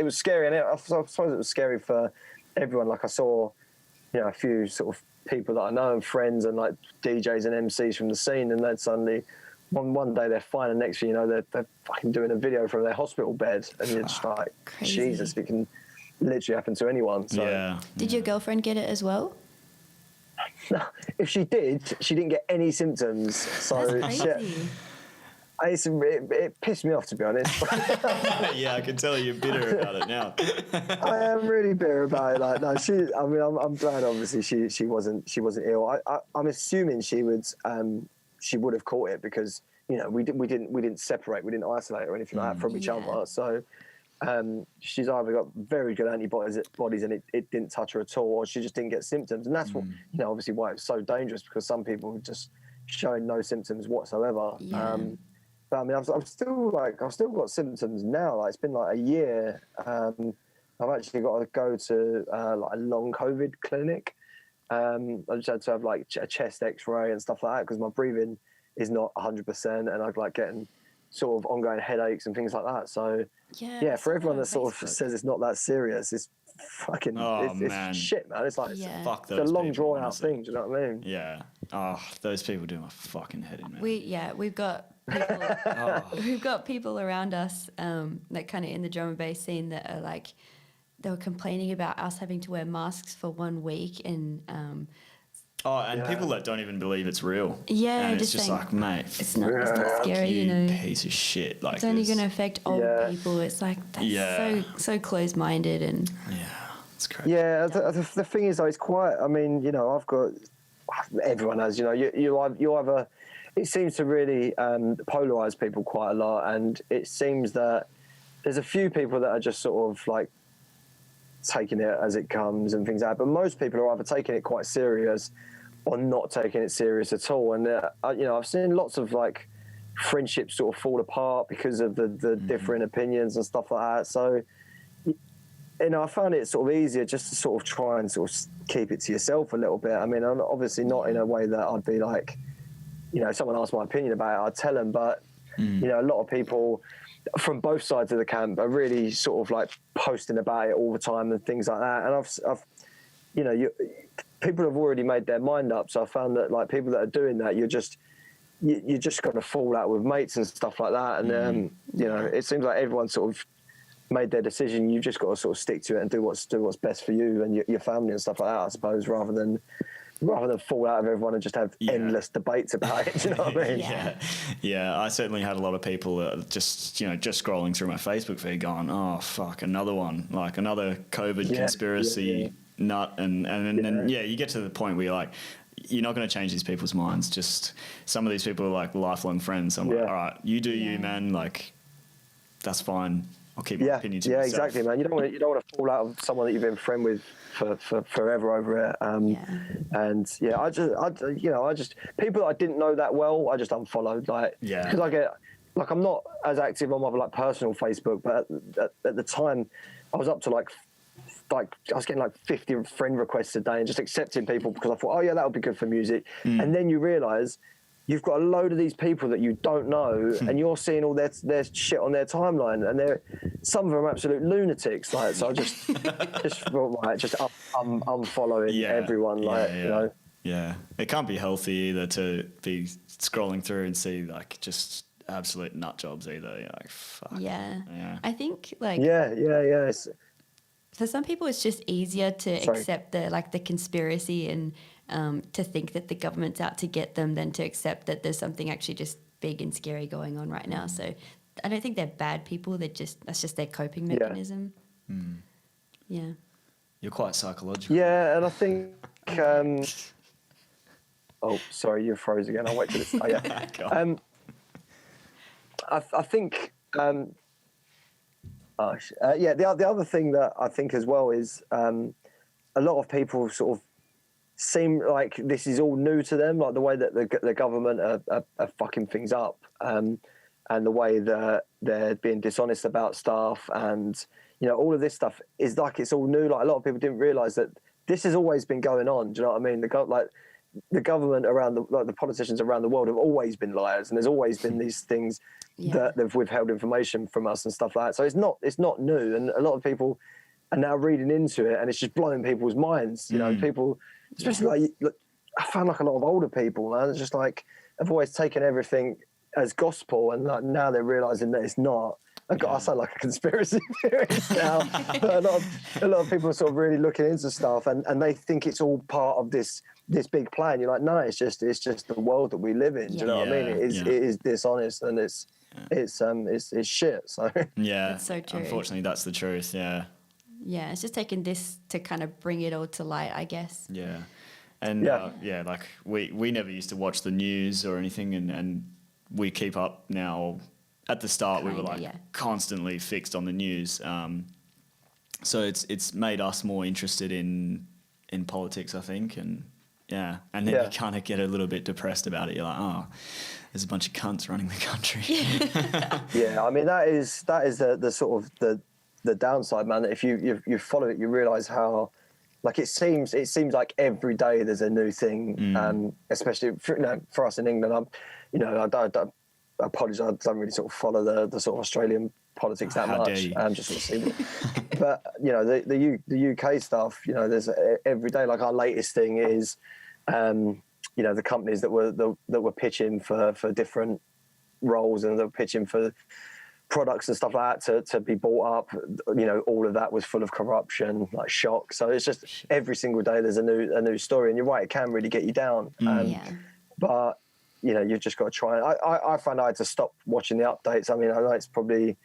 scary, and I suppose it was scary for everyone. Like I saw, a few sort of people that I know and friends and like DJs and MCs from the scene, and then suddenly one day they're fine, and next thing you know they're fucking doing a video from their hospital bed, and you're just like, crazy. Jesus, it can literally happen to anyone. So. Did your girlfriend get it as well? No, if she did, she didn't get any symptoms. So that's crazy. It pissed me off, to be honest. Yeah, I can tell you're bitter about it now. I am really bitter about it. Like, no, I'm glad. Obviously, she wasn't ill. I'm assuming she would have caught it because we didn't separate, we didn't isolate or anything like that from each other. So she's either got very good antibodies and it didn't touch her at all, or she just didn't get symptoms. And that's what obviously why it's so dangerous, because some people were just showing no symptoms whatsoever. But I mean, I've still got symptoms now. Like, it's been like a year. I've actually got to go to like a long COVID clinic. I just had to have like a chest X-ray and stuff like that because my breathing is not 100%, and I'm like getting sort of ongoing headaches and things like that. So for everyone that sort of says it's not that serious, it's fucking it's shit, man. It's like fuck it's a long drawn out thing. Do you know what I mean? Yeah. Oh, those people do my fucking head in, man. We've got people, we've got people around us that kind of in the drum and bass scene that are like, they were complaining about us having to wear masks for 1 week, and people that don't even believe it's real. Yeah, and it's just like, mate, it's not scary, piece of shit. Like, it's only going to affect old people. It's like so close-minded, and it's crazy. Yeah, the thing is though, it's quite. I mean, I've got, everyone has. You either. It seems to really polarize people quite a lot, and it seems that there's a few people that are just sort of like taking it as it comes and things like that. But most people are either taking it quite serious or not taking it serious at all. And I've seen lots of like friendships sort of fall apart because of the different opinions and stuff like that. So I found it sort of easier just to sort of try and sort of keep it to yourself a little bit. I mean, I'm obviously not in a way that I'd be like, if someone asked my opinion about it, I'd tell them. But a lot of people from both sides of the camp are really sort of like posting about it all the time and things like that. And people have already made their mind up. So I found that like people that are doing that, you're just going to fall out with mates and stuff like that. And it seems like everyone sort of made their decision. You've just got to sort of stick to it and do what's best for you and your family and stuff like that, I suppose, rather than rather than fall out of everyone and just have endless debates about it. Do you know what I mean? Yeah. I certainly had a lot of people that just scrolling through my Facebook feed going, oh fuck, another one, like another COVID conspiracy nut, and then you get to the point where you're like, you're not going to change these people's minds. Just some of these people are like lifelong friends. I'm like, all right, you do you, man. Like, that's fine. I'll keep my opinion to myself. Exactly, man. You don't want to fall out of someone that you've been friend with for forever over it. And I just people that I didn't know that well, I just unfollowed. Like, because I get like, I'm not as active on my like personal Facebook, but at the time, I was up to like I was getting like 50 friend requests a day and just accepting people because I thought, oh yeah, that would be good for music. And then you realise you've got a load of these people that you don't know, and you're seeing all their shit on their timeline, and some of them are absolute lunatics. Like, so I just thought, right, just unfollowing everyone. You know. Yeah, it can't be healthy either to be scrolling through and see like just absolute nut jobs either. You're like, fuck. Yeah. I think like for some people, it's just easier to accept the conspiracy and to think that the government's out to get them than to accept that there's something actually just big and scary going on right now. So I don't think they're bad people. That's just their coping mechanism. Yeah. You're quite psychological. Yeah, and I think. Oh, sorry, you froze again. I'll wait till it's. Oh, yeah. I think. The other thing that I think as well is a lot of people sort of seem like this is all new to them, like the way that the government are fucking things up, and the way that they're being dishonest about stuff, and all of this stuff is like it's all new. Like, a lot of people didn't realise that this has always been going on. Do you know what I mean? The government around the politicians around the world have always been liars, and there's always been these things that they've withheld information from us and stuff like that. So it's not new, and a lot of people are now reading into it, and it's just blowing people's minds. People, especially I found like a lot of older people, man, it's just like have always taken everything as gospel, and like now they're realizing that it's not. I sound like a conspiracy theorist now, but a lot of people are sort of really looking into stuff, and they think it's all part of this big plan. You're like, no, it's just the world that we live in. Do you know what I mean? It is dishonest, and it's shit. So that's so true. Unfortunately, that's the truth. Yeah, it's just taking this to kind of bring it all to light, I guess. Yeah, and like we never used to watch the news or anything, and we keep up now. At the start, we were like constantly fixed on the news, so it's made us more interested in politics, I think, and then you kind of get a little bit depressed about it. You're like, oh, there's a bunch of cunts running the country. I mean that is the sort of the downside, man. That if you follow it, you realise how like it seems like every day there's a new thing, especially for us in England. I apologise, I don't really sort of follow the sort of Australian politics that much. Just sort of see but the UK stuff, there's every day. Like our latest thing is, the companies that were pitching for different roles, and they were pitching for products and stuff like that to be bought up. All of that was full of corruption, like shock. So it's just every single day there's a new story, and you're right, it can really get you down. But you've just got to try. I find I had to stop watching the updates. I mean, I know it's probably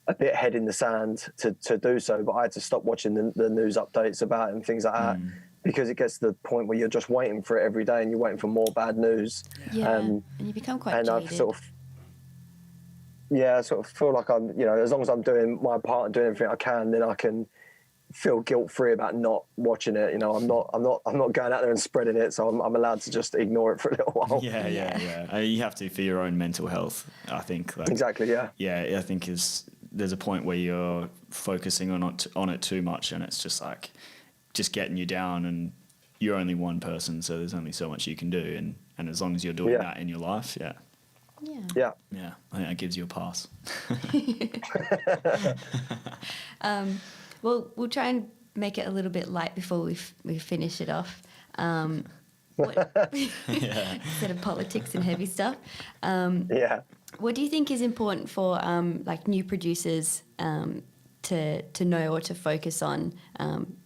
a bit head in the sand to do so, but I had to stop watching the news updates about it and things like that, because it gets to the point where you're just waiting for it every day, and you're waiting for more bad news. And you become quite jaded. I've I sort of feel like I'm, as long as I'm doing my part and doing everything I can, then I can feel guilt-free about not watching it. I'm not going out there and spreading it, so I'm allowed to just ignore it for a little while. Yeah. You have to for your own mental health, I think. Exactly. Yeah, I think there's a point where you're focusing on it too much, and it's just like just getting you down, and you're only one person, so there's only so much you can do, and as long as you're doing that in your life, Yeah, I think that gives you a pass. Well, we'll try and make it a little bit light before we finish it off. Instead of politics and heavy stuff. What do you think is important for like new producers to know or to focus on?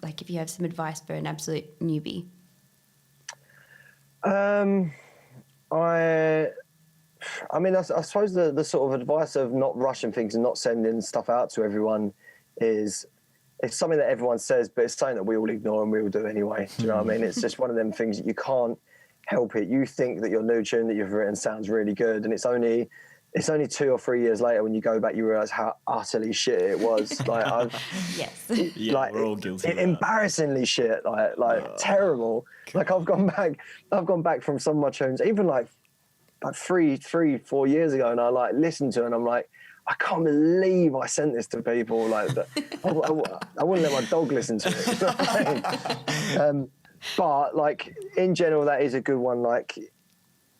Like if you have some advice for an absolute newbie. Um, I mean, I suppose the sort of advice of not rushing things and not sending stuff out to everyone is, it's something that everyone says, but it's something that we all ignore and we all do anyway. Do you know what I mean? It's just one of them things that you can't help it. You think that your new tune that you've written sounds really good, and it's only 2 or 3 years later when you go back, you realise how utterly shit it was. Like, Yes. Yeah, like, we're all guilty of that. embarrassingly shit. Like terrible. Like I've gone back from some of my tunes, even like 3-4 years ago, and I like listened to it, and I'm like, I can't believe I sent this to people. Like, I wouldn't let my dog listen to it. You know what I mean? But like in general, that is a good one. Like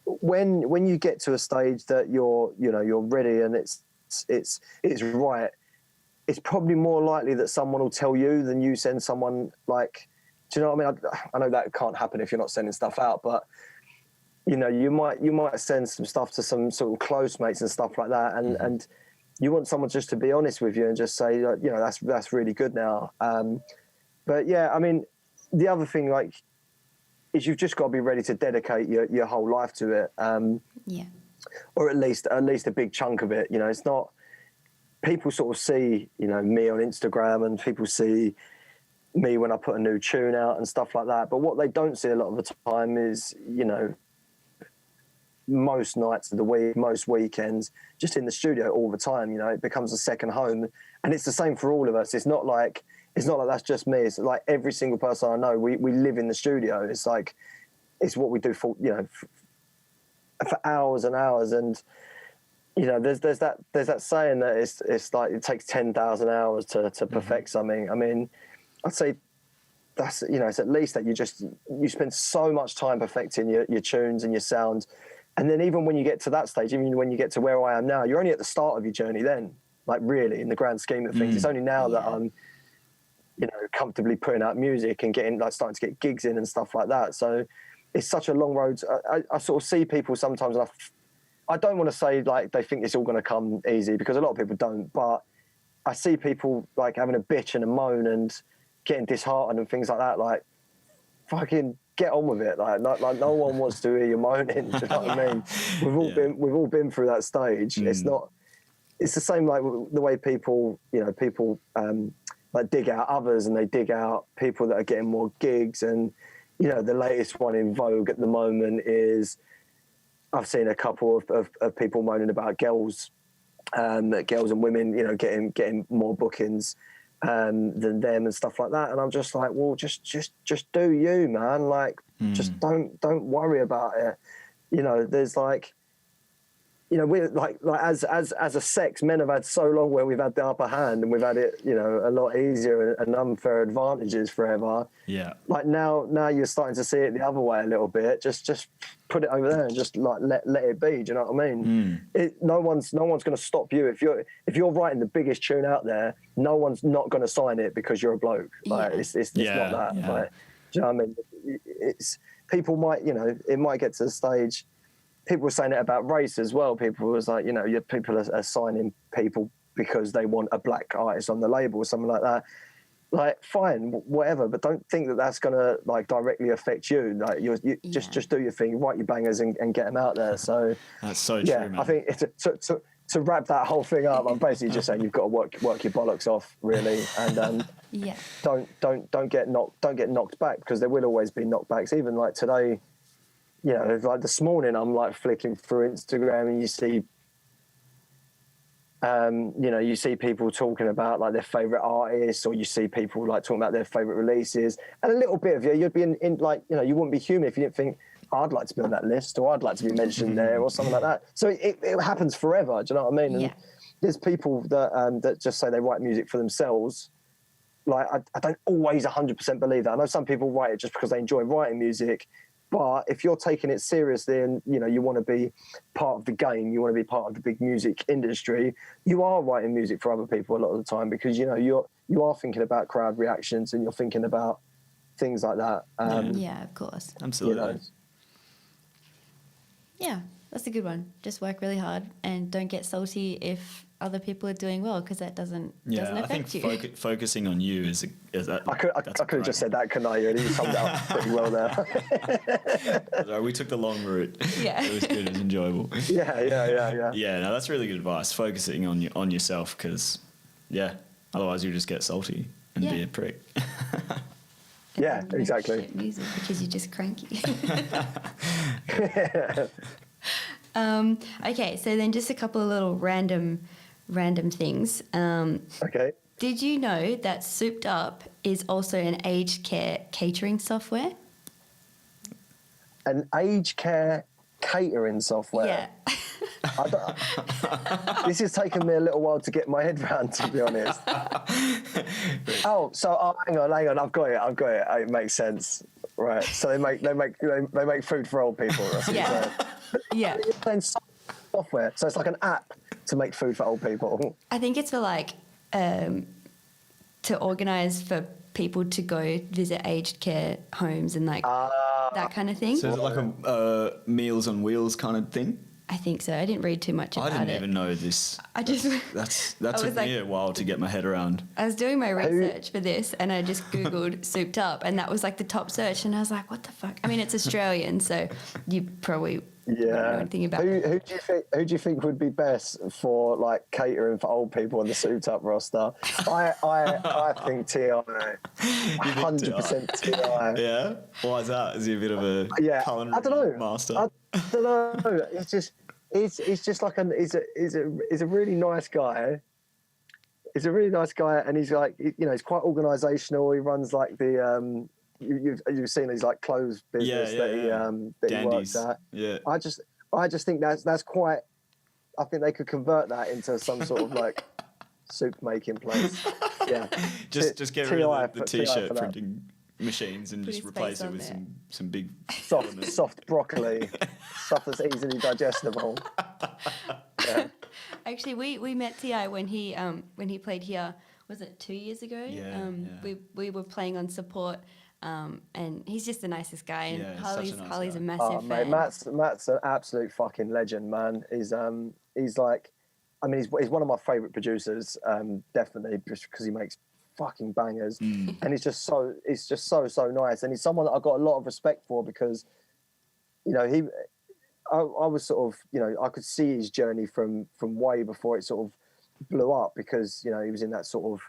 when you get to a stage that you're ready and it's right, it's probably more likely that someone will tell you than you send someone. Like, do you know what I mean? I know that can't happen if you're not sending stuff out, but you know, you might send some stuff to some sort of close mates and stuff like that, and you want someone just to be honest with you and just say, you know, that's really good now. But yeah, I mean, the other thing, like, is you've just got to be ready to dedicate your whole life to it. Yeah. Or at least a big chunk of it. You know, it's not, people sort of see, you know, me on Instagram, and people see me when I put a new tune out and stuff like that. But what they don't see a lot of the time is, you know, most nights of the week, most weekends, just in the studio all the time. You know, it becomes a second home, and it's the same for all of us. It's not like that's just me. It's like every single person I know. We live in the studio. It's like, it's what we do for, you know, for hours and hours. And you know, there's that saying that it's like it takes 10,000 hours to perfect something. I mean, I'd say that's, you know, it's at least that you spend so much time perfecting your tunes and your sound. And then even when you get to that stage, even when you get to where I am now, you're only at the start of your journey then, like really, in the grand scheme of things. It's only now that I'm, you know, comfortably putting out music and starting to get gigs in and stuff like that. So it's such a long road. I sort of see people sometimes, and I don't want to say like they think it's all going to come easy, because a lot of people don't, but I see people like having a bitch and a moan and getting disheartened and things like that. Like, fucking get on with it. Like no one wants to hear you moaning. Do you know what I mean? We've all been through that stage. It's the same like the way people like dig out others, and they dig out people that are getting more gigs. And you know, the latest one in vogue at the moment is, I've seen a couple of people moaning about girls and women, you know, getting more bookings than them and stuff like that. And I'm just like, well, just do you, man. Like, just don't worry about it. You know, there's like, you know, we're like as a sex, men have had so long where we've had the upper hand, and we've had it, you know, a lot easier and unfair advantages forever. Yeah. Like now you're starting to see it the other way a little bit. Just put it over there and just like let it be. Do you know what I mean? No one's going to stop you if you're writing the biggest tune out there. No one's not going to sign it because you're a bloke. Like it's not that. Yeah. Like, do you know what I mean? It's people might, you know, it might get to the stage. People were saying it about race as well. People was like, you know, people are signing people because they want a black artist on the label or something like that. Like, fine, whatever, but don't think that that's gonna like directly affect you. Like, just do your thing, write your bangers, and get them out there. So that's so true, man. I think to wrap that whole thing up, I'm basically just saying you've got to work your bollocks off, really, and don't get knocked back, because there will always be knockbacks. Even like today. You know, like this morning, I'm like flicking through Instagram, and you see, you see people talking about like their favorite artists, or you see people like talking about their favorite releases, and a little bit of you'd be in like, you know, you wouldn't be human if you didn't think, I'd like to be on that list, or I'd like to be mentioned there, or something like that. So it happens forever. Do you know what I mean? And there's people that just say they write music for themselves. Like, I don't always 100% believe that. I know some people write it just because they enjoy writing music. But if you're taking it seriously, and you know, you want to be part of the game, you want to be part of the big music industry, you are writing music for other people a lot of the time, because you know you are thinking about crowd reactions, and you're thinking about things like that. Yeah, of course, absolutely. You know. Yeah, that's a good one. Just work really hard, and don't get salty if other people are doing well, because that doesn't I affect think you. focusing on you is I could have just said that, couldn't I? You summed it up pretty well there. We took the long route. Yeah. It was good. It was enjoyable. Yeah. Yeah, no, that's really good advice. Focusing on yourself, because otherwise you just get salty and be a prick. Yeah, And make exactly. shit music because you're just cranky. Okay, so then just a couple of little random things. Okay. Did you know that Souped Up is also an aged care catering software? An aged care catering software. Yeah. This has taken me a little while to get my head around, to be honest. Hang on. I've got it. It makes sense. Right. So they make food for old people. That's what you're saying. Yeah. You're saying software. So it's like an app to make food for old people. I think it's for like to organise for people to go visit aged care homes and like that kind of thing. So is it like a Meals on Wheels kind of thing? I think so. I didn't read too much about it. I didn't even know this. I just That took me a while to get my head around. I was doing my research for this and I just Googled Souped Up and that was like the top search and I was like, what the fuck? I mean, it's Australian, so you probably don't know anything about it. Who do you think would be best for like catering for old people on the Souped Up roster? I think Ti. 100% Ti. Yeah? Why is that? Is he a bit of a culinary I don't know. master? I don't know. He's just like he's a really nice guy. He's a really nice guy, and he's like, he's quite organisational. He runs like the you've seen his like clothes business that he works at. Yeah. I just think that's quite. I think they could convert that into some sort of like soup making place. Yeah. Just get rid of the TI t-shirt for that. printing machines and Put just his replace face it on with there. some big soft broccoli, stuff that's easily digestible. Yeah. Actually, we met Ti when he played here. Was it 2 years ago? Yeah. We were playing on support, and he's just the nicest guy. And Yeah, he's such a nice Harley's guy. a massive Mate, fan. Matt's an absolute fucking legend, man. He's like, I mean, he's one of my favourite producers, definitely, just because he makes fucking bangers, and he's just so nice, and he's someone that I've got a lot of respect for because, I was sort of, I could see his journey from way before it sort of blew up because, he was in that sort of,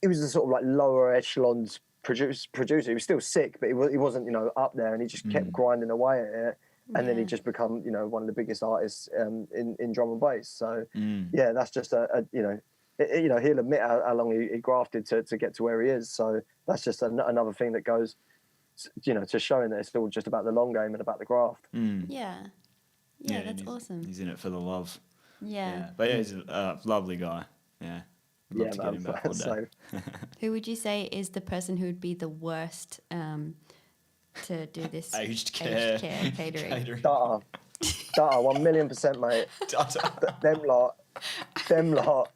he was the sort of like lower echelons producer. He was still sick, but he wasn't, up there, and he just kept grinding away at it. And then he just become, one of the biggest artists in drum and bass. So that's just he'll admit how long he grafted to get to where he is. So that's just another thing that goes, to showing that it's all just about the long game and about the graft. Yeah, that's he's, awesome. He's in it for the love. Yeah. But yeah, he's a lovely guy. Yeah. Love to get him back one day. So, Who would you say is the person who would be the worst to do this Aged care catering? Data, 1,000,000%, mate. Them lot,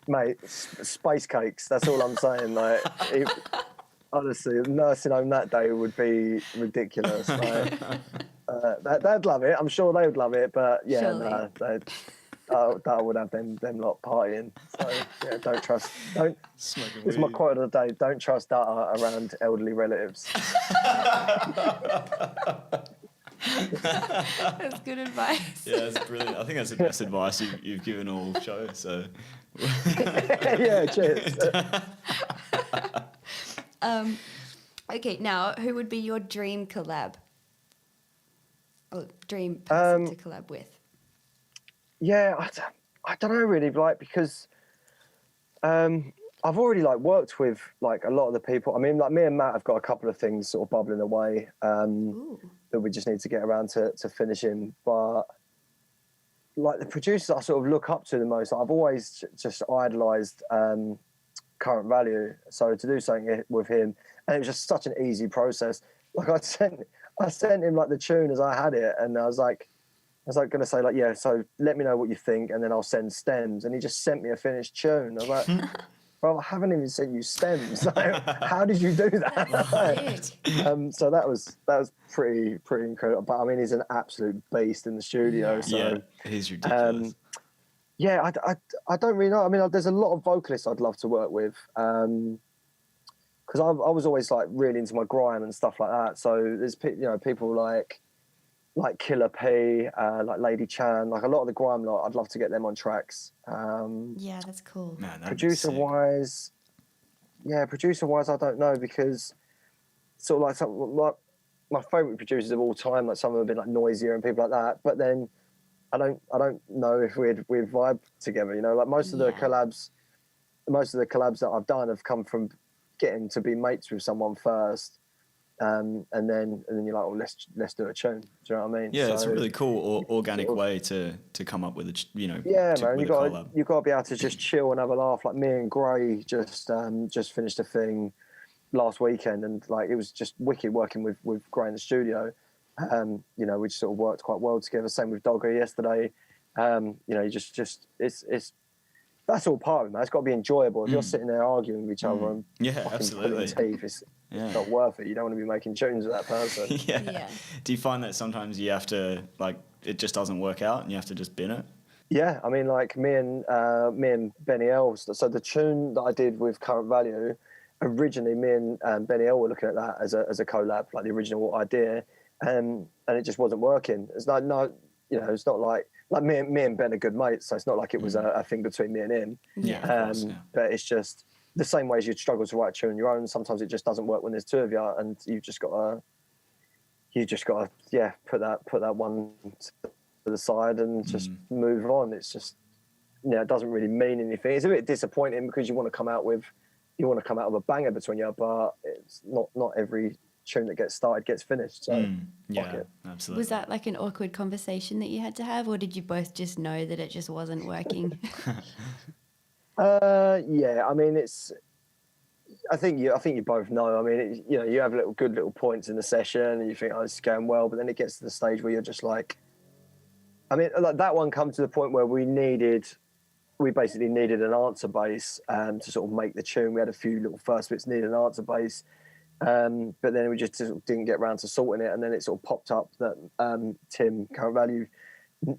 mate. Space cakes. That's all I'm saying. Like, honestly, nursing home that day would be ridiculous. Like, they'd love it. I'm sure they would love it. But yeah, Surely. Data would have them lot partying. So yeah, don't trust. This is my quote of the day. Don't trust Data around elderly relatives. That's good advice. Yeah, that's brilliant. I think that's the best advice you've given all show. So Yeah, cheers. Okay, now who would be your dream collab? Or dream person to collab with? Yeah, I don't know really, like, because I've already like worked with like a lot of the people. I mean, like me and Matt have got a couple of things sort of bubbling away that we just need to get around to finishing. But like the producers I sort of look up to the most, I've always just idolised Current Value. So to do something with him, and it was just such an easy process. Like I sent him like the tune as I had it, and I was like going to say like, yeah, so let me know what you think, and then I'll send stems. And he just sent me a finished tune. I was like, bro, I haven't even sent you stems. Like, how did you do that? So that was pretty incredible. But I mean, he's an absolute beast in the studio. So yeah, he's ridiculous. Yeah, I don't really know. I mean, there's a lot of vocalists I'd love to work with. Because I was always like really into my grime and stuff like that. So there's people like Killer P, like Lady Chan, like a lot of the grime lot. I'd love to get them on tracks. Yeah, that's cool. Man, Producer wise, I don't know, because sort of like my favorite producers of all time, like some of them have been like Noisier and people like that. But then I don't know if we'd vibe together. You know, like most of the collabs that I've done have come from getting to be mates with someone first, and then you're like, well, let's do a tune. Do you know what I mean? Yeah, so, it's a really cool organic way to come up with a man, you got to be able to just chill and have a laugh. Like me and Gray just finished a thing last weekend, and like it was just wicked working with Gray in the studio. We sort of worked quite well together. Same with Dogger yesterday. You just it's that's all part of it, man. It's got to be enjoyable. If you're sitting there arguing with each other and absolutely, pulling teeth, it's not worth it. You don't want to be making tunes with that person. Yeah. Do you find that sometimes you have to, like, it just doesn't work out and you have to just bin it? Yeah, I mean, like me and Benny L. So the tune that I did with Current Value, originally me and Benny L. were looking at that as a collab, like the original idea, and it just wasn't working. It's like it's not like me and Ben are good mates, so it's not like it was a thing between me and him. But it's just the same way as you'd struggle to write a tune on your own. Sometimes it just doesn't work when there's two of you, and you've just got to put that one to the side and just move on. It's just it doesn't really mean anything. It's a bit disappointing because you want to come out with a banger between you, but it's not every tune that gets started gets finished. So absolutely. Was that like an awkward conversation that you had to have, or did you both just know that it just wasn't working? I mean, I think you both know. I mean, you have good little points in the session, and you think, oh, this is going well, but then it gets to the stage where you're just like, I mean, like that one come to the point where we basically needed an answer bass to sort of make the tune. We had a few little first bits, needed an answer bass. But then we just didn't get around to sorting it, and then it sort of popped up that Tim Current Value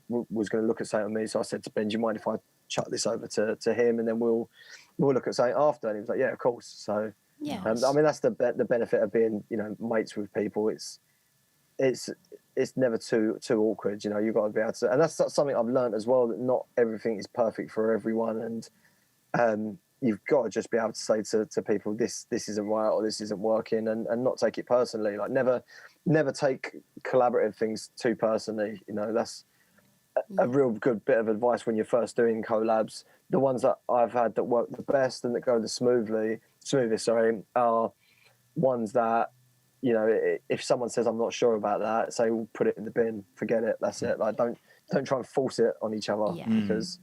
was going to look at something with me. So I said to Ben, do you mind if I chuck this over to him, and then we'll look at something after? And he was like, yeah, of course. So I mean, that's the benefit of being mates with people. It's never too awkward. You've got to be able to, and that's something I've learned as well, that not everything is perfect for everyone, and you've got to just be able to say to people, this isn't right, or this isn't working, and not take it personally. Like never take collaborative things too personally. That's a real good bit of advice when you're first doing collabs. The ones that I've had that work the best and that go the smoothest, are ones that, if someone says I'm not sure about that, say, we'll put it in the bin, forget it, that's it. Like don't try and force it on each other, because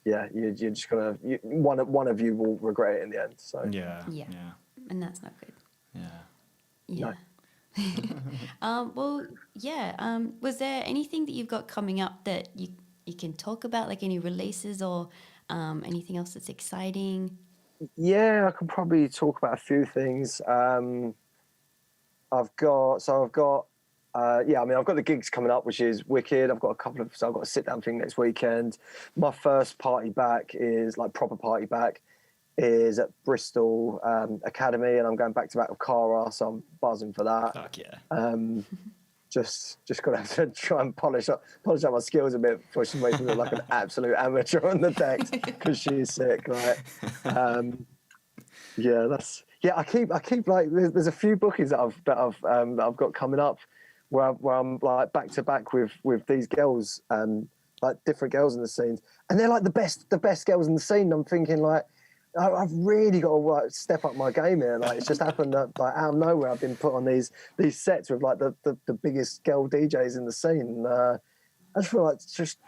you're just gonna one of you will regret it in the end. So and that's not good. No. Was there anything that you've got coming up that you can talk about, like any releases or anything else that's exciting? I can probably talk about a few things. I've got the gigs coming up, which is wicked. I've got I've got a sit down thing next weekend. My first party back is like proper party back is at Bristol Academy, and I'm going back to back with Cara, so I'm buzzing for that. Fuck yeah. Just gonna have to try and polish up my skills a bit before she makes me look like an absolute amateur on the decks, because she's sick, right? I keep like there's a few bookings that I've got coming up where I'm like back to back with these girls, like different girls in the scenes, and they're like the best girls in the scene. I'm thinking like, I've really got to step up my game here. Like, it's just happened that like out of nowhere I've been put on these sets with like the biggest girl DJs in the scene. I just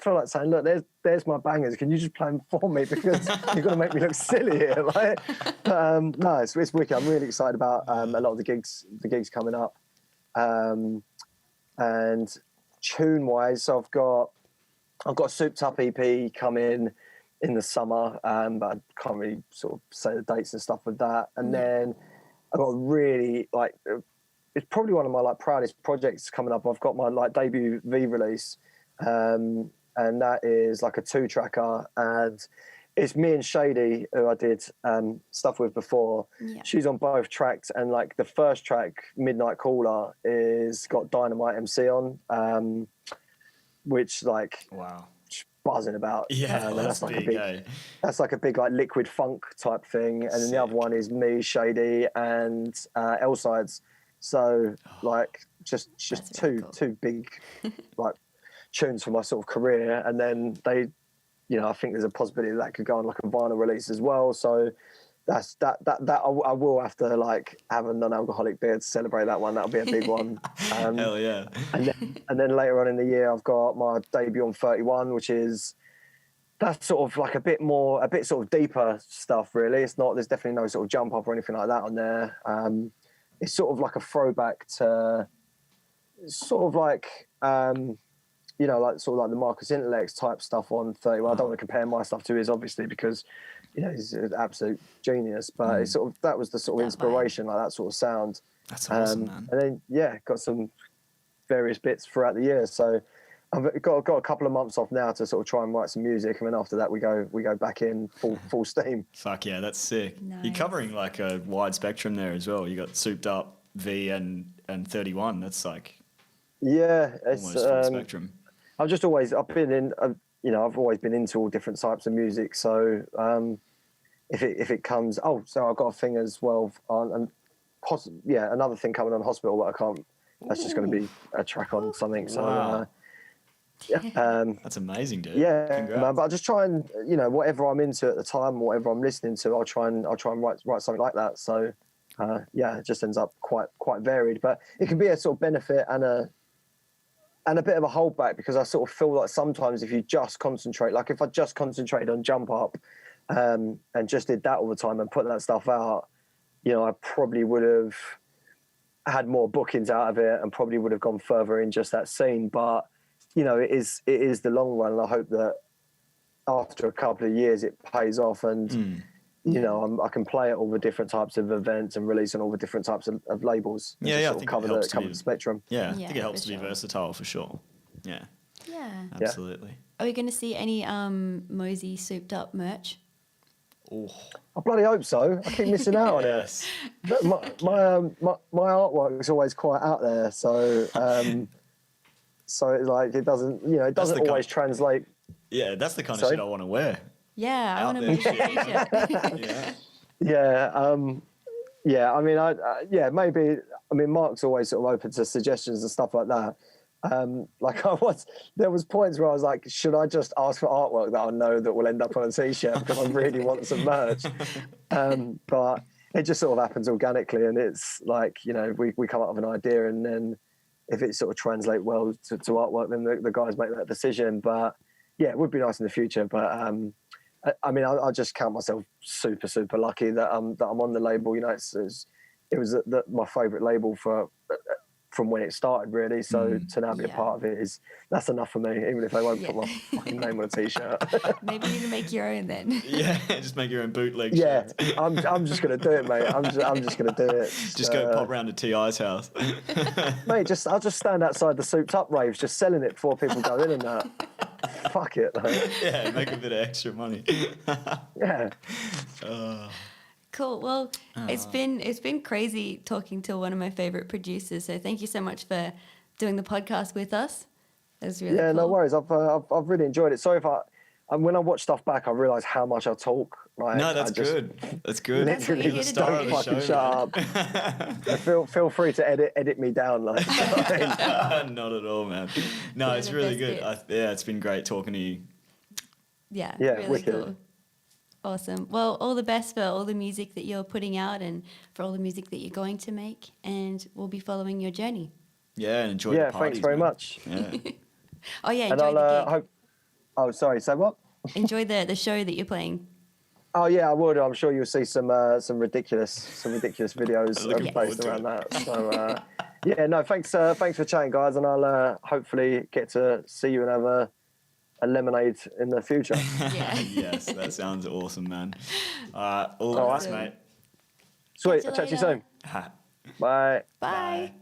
feel like saying, look, there's my bangers. Can you just play them for me, because you're gonna make me look silly here. Like, no, it's wicked. I'm really excited about a lot of the gigs coming up. And tune wise, so I've got a souped up EP coming in the summer, but I can't really sort of say the dates and stuff with that. And then I've got a really it's probably one of my like proudest projects coming up. I've got my like debut V release and that is like a 2-tracker, and it's me and Shady, who I did stuff with before. Yeah. She's on both tracks, and like the first track, Midnight Caller, is got Dynamite MC on, which like Wow. buzzing about. Yeah, and that's like big, eh? that's like a big like liquid funk type thing, and then the other Sick. one is me, Shady, and L Sides. So like just That's really cool. two big like tunes for my sort of career, and then they, you know, I think there's a possibility that could go on like a vinyl release as well. So that's that I will have to like have a non-alcoholic beer to celebrate that one. That'll be a big one. Hell yeah. And then later on in the year, I've got my debut on 31, which is that's sort of like a bit sort of deeper stuff. Really, there's definitely no sort of jump up or anything like that on there. It's sort of like a throwback to sort of like. You know, like sort of like the Marcus Intellects type stuff on 31. I don't want to compare my stuff to his, obviously, because you know he's an absolute genius. But it's sort of that was the sort of inspiration, like that sort of sound. That's awesome, man. And then got some various bits throughout the year. So I've got a couple of months off now to sort of try and write some music, and then after that we go back in full steam. Fuck yeah, that's sick. Nice. You're covering like a wide spectrum there as well. You got Souped Up, V, and 31. That's like It's almost full spectrum. I've always been into all different types of music. So if it comes, so I've got a thing as well on, another thing coming on Hospital, but I can't. That's just going to be a track on something. So Wow. That's amazing, dude. yeah, Congrats. man, but I just try and whatever I'm into at the time, whatever I'm listening to, I'll try and write something like that. So it just ends up quite varied, but it can be a sort of benefit and a bit of a holdback, because I sort of feel like sometimes if you just concentrate, like if I just concentrated on Jump Up and just did that all the time and put that stuff out, you know, I probably would have had more bookings out of it and probably would have gone further in just that scene. But, you know, it is the long run, and I hope that after a couple of years it pays off, and you know, I can play at all the different types of events and release on all the different types of labels. And I sort of think cover it helps the spectrum. Yeah, I Yeah, think it helps for to be sure. versatile for sure. Yeah, Yeah. absolutely. Are we going to see any Mozey Souped Up merch? Oh, I bloody hope so. I keep missing out on it. yes. But my artwork is always quite out there, so so it's like it doesn't the always translate. Yeah, that's the kind of Sorry? shit I want to wear. Yeah, I Out want to there move the shit. t-shirt. Yeah. I mean, maybe. I mean, Mark's always sort of open to suggestions and stuff like that. Like there was points where I was like, should I just ask for artwork that I know that will end up on a t-shirt because I really want some merch? But it just sort of happens organically, and it's like, you know, we come up with an idea, and then if it sort of translates well to artwork, then the guys make that decision. But yeah, it would be nice in the future. But I mean, I just count myself super, super lucky that I'm on the label. You know, it was my favourite label from when it started, really. So to now be a part of it that's enough for me, even if they won't put my fucking name on a t-shirt. Maybe you need to make your own then. Yeah, just make your own bootleg Yeah, shirts. I'm just gonna do it, mate. I'm just gonna do it. Just go pop round to T.I.'s house. Mate. I'll just stand outside the Souped Up raves, just selling it before people go in and that. Fuck it, mate. Yeah, make a bit of extra money. Yeah. Cool. Well, it's been crazy talking to one of my favorite producers. So thank you so much for doing the podcast with us. It was really cool. No worries. I've really enjoyed it. Sorry if when I watch stuff back, I realise how much I talk. Like, No, that's good. That's good. That's what Literally, you're the here to star do. of the fucking show, shut up. Feel free to edit me down. Like, man. Not at all, man. No, it's the really best good. Yeah, it's been great talking to you. Yeah, Yeah, really wicked. cool. Awesome. Well, all the best for all the music that you're putting out and for all the music that you're going to make. And we'll be following your journey. Yeah, and enjoy the parties, thanks very man. much. Yeah. Oh, yeah, And enjoy the I'll gig. hope. Oh, sorry. Say what? Enjoy the show that you're playing. Oh yeah, I would. I'm sure you'll see some ridiculous videos Looking forward based to around it. that. So yeah, no, thanks for chatting, guys, and I'll hopefully get to see you and have a lemonade in the future. Yeah. Yes, that sounds awesome, man. All the All best, right. mate. Sweet. Catch you I'll chat to you later. soon. Ha. Bye. Bye. Bye.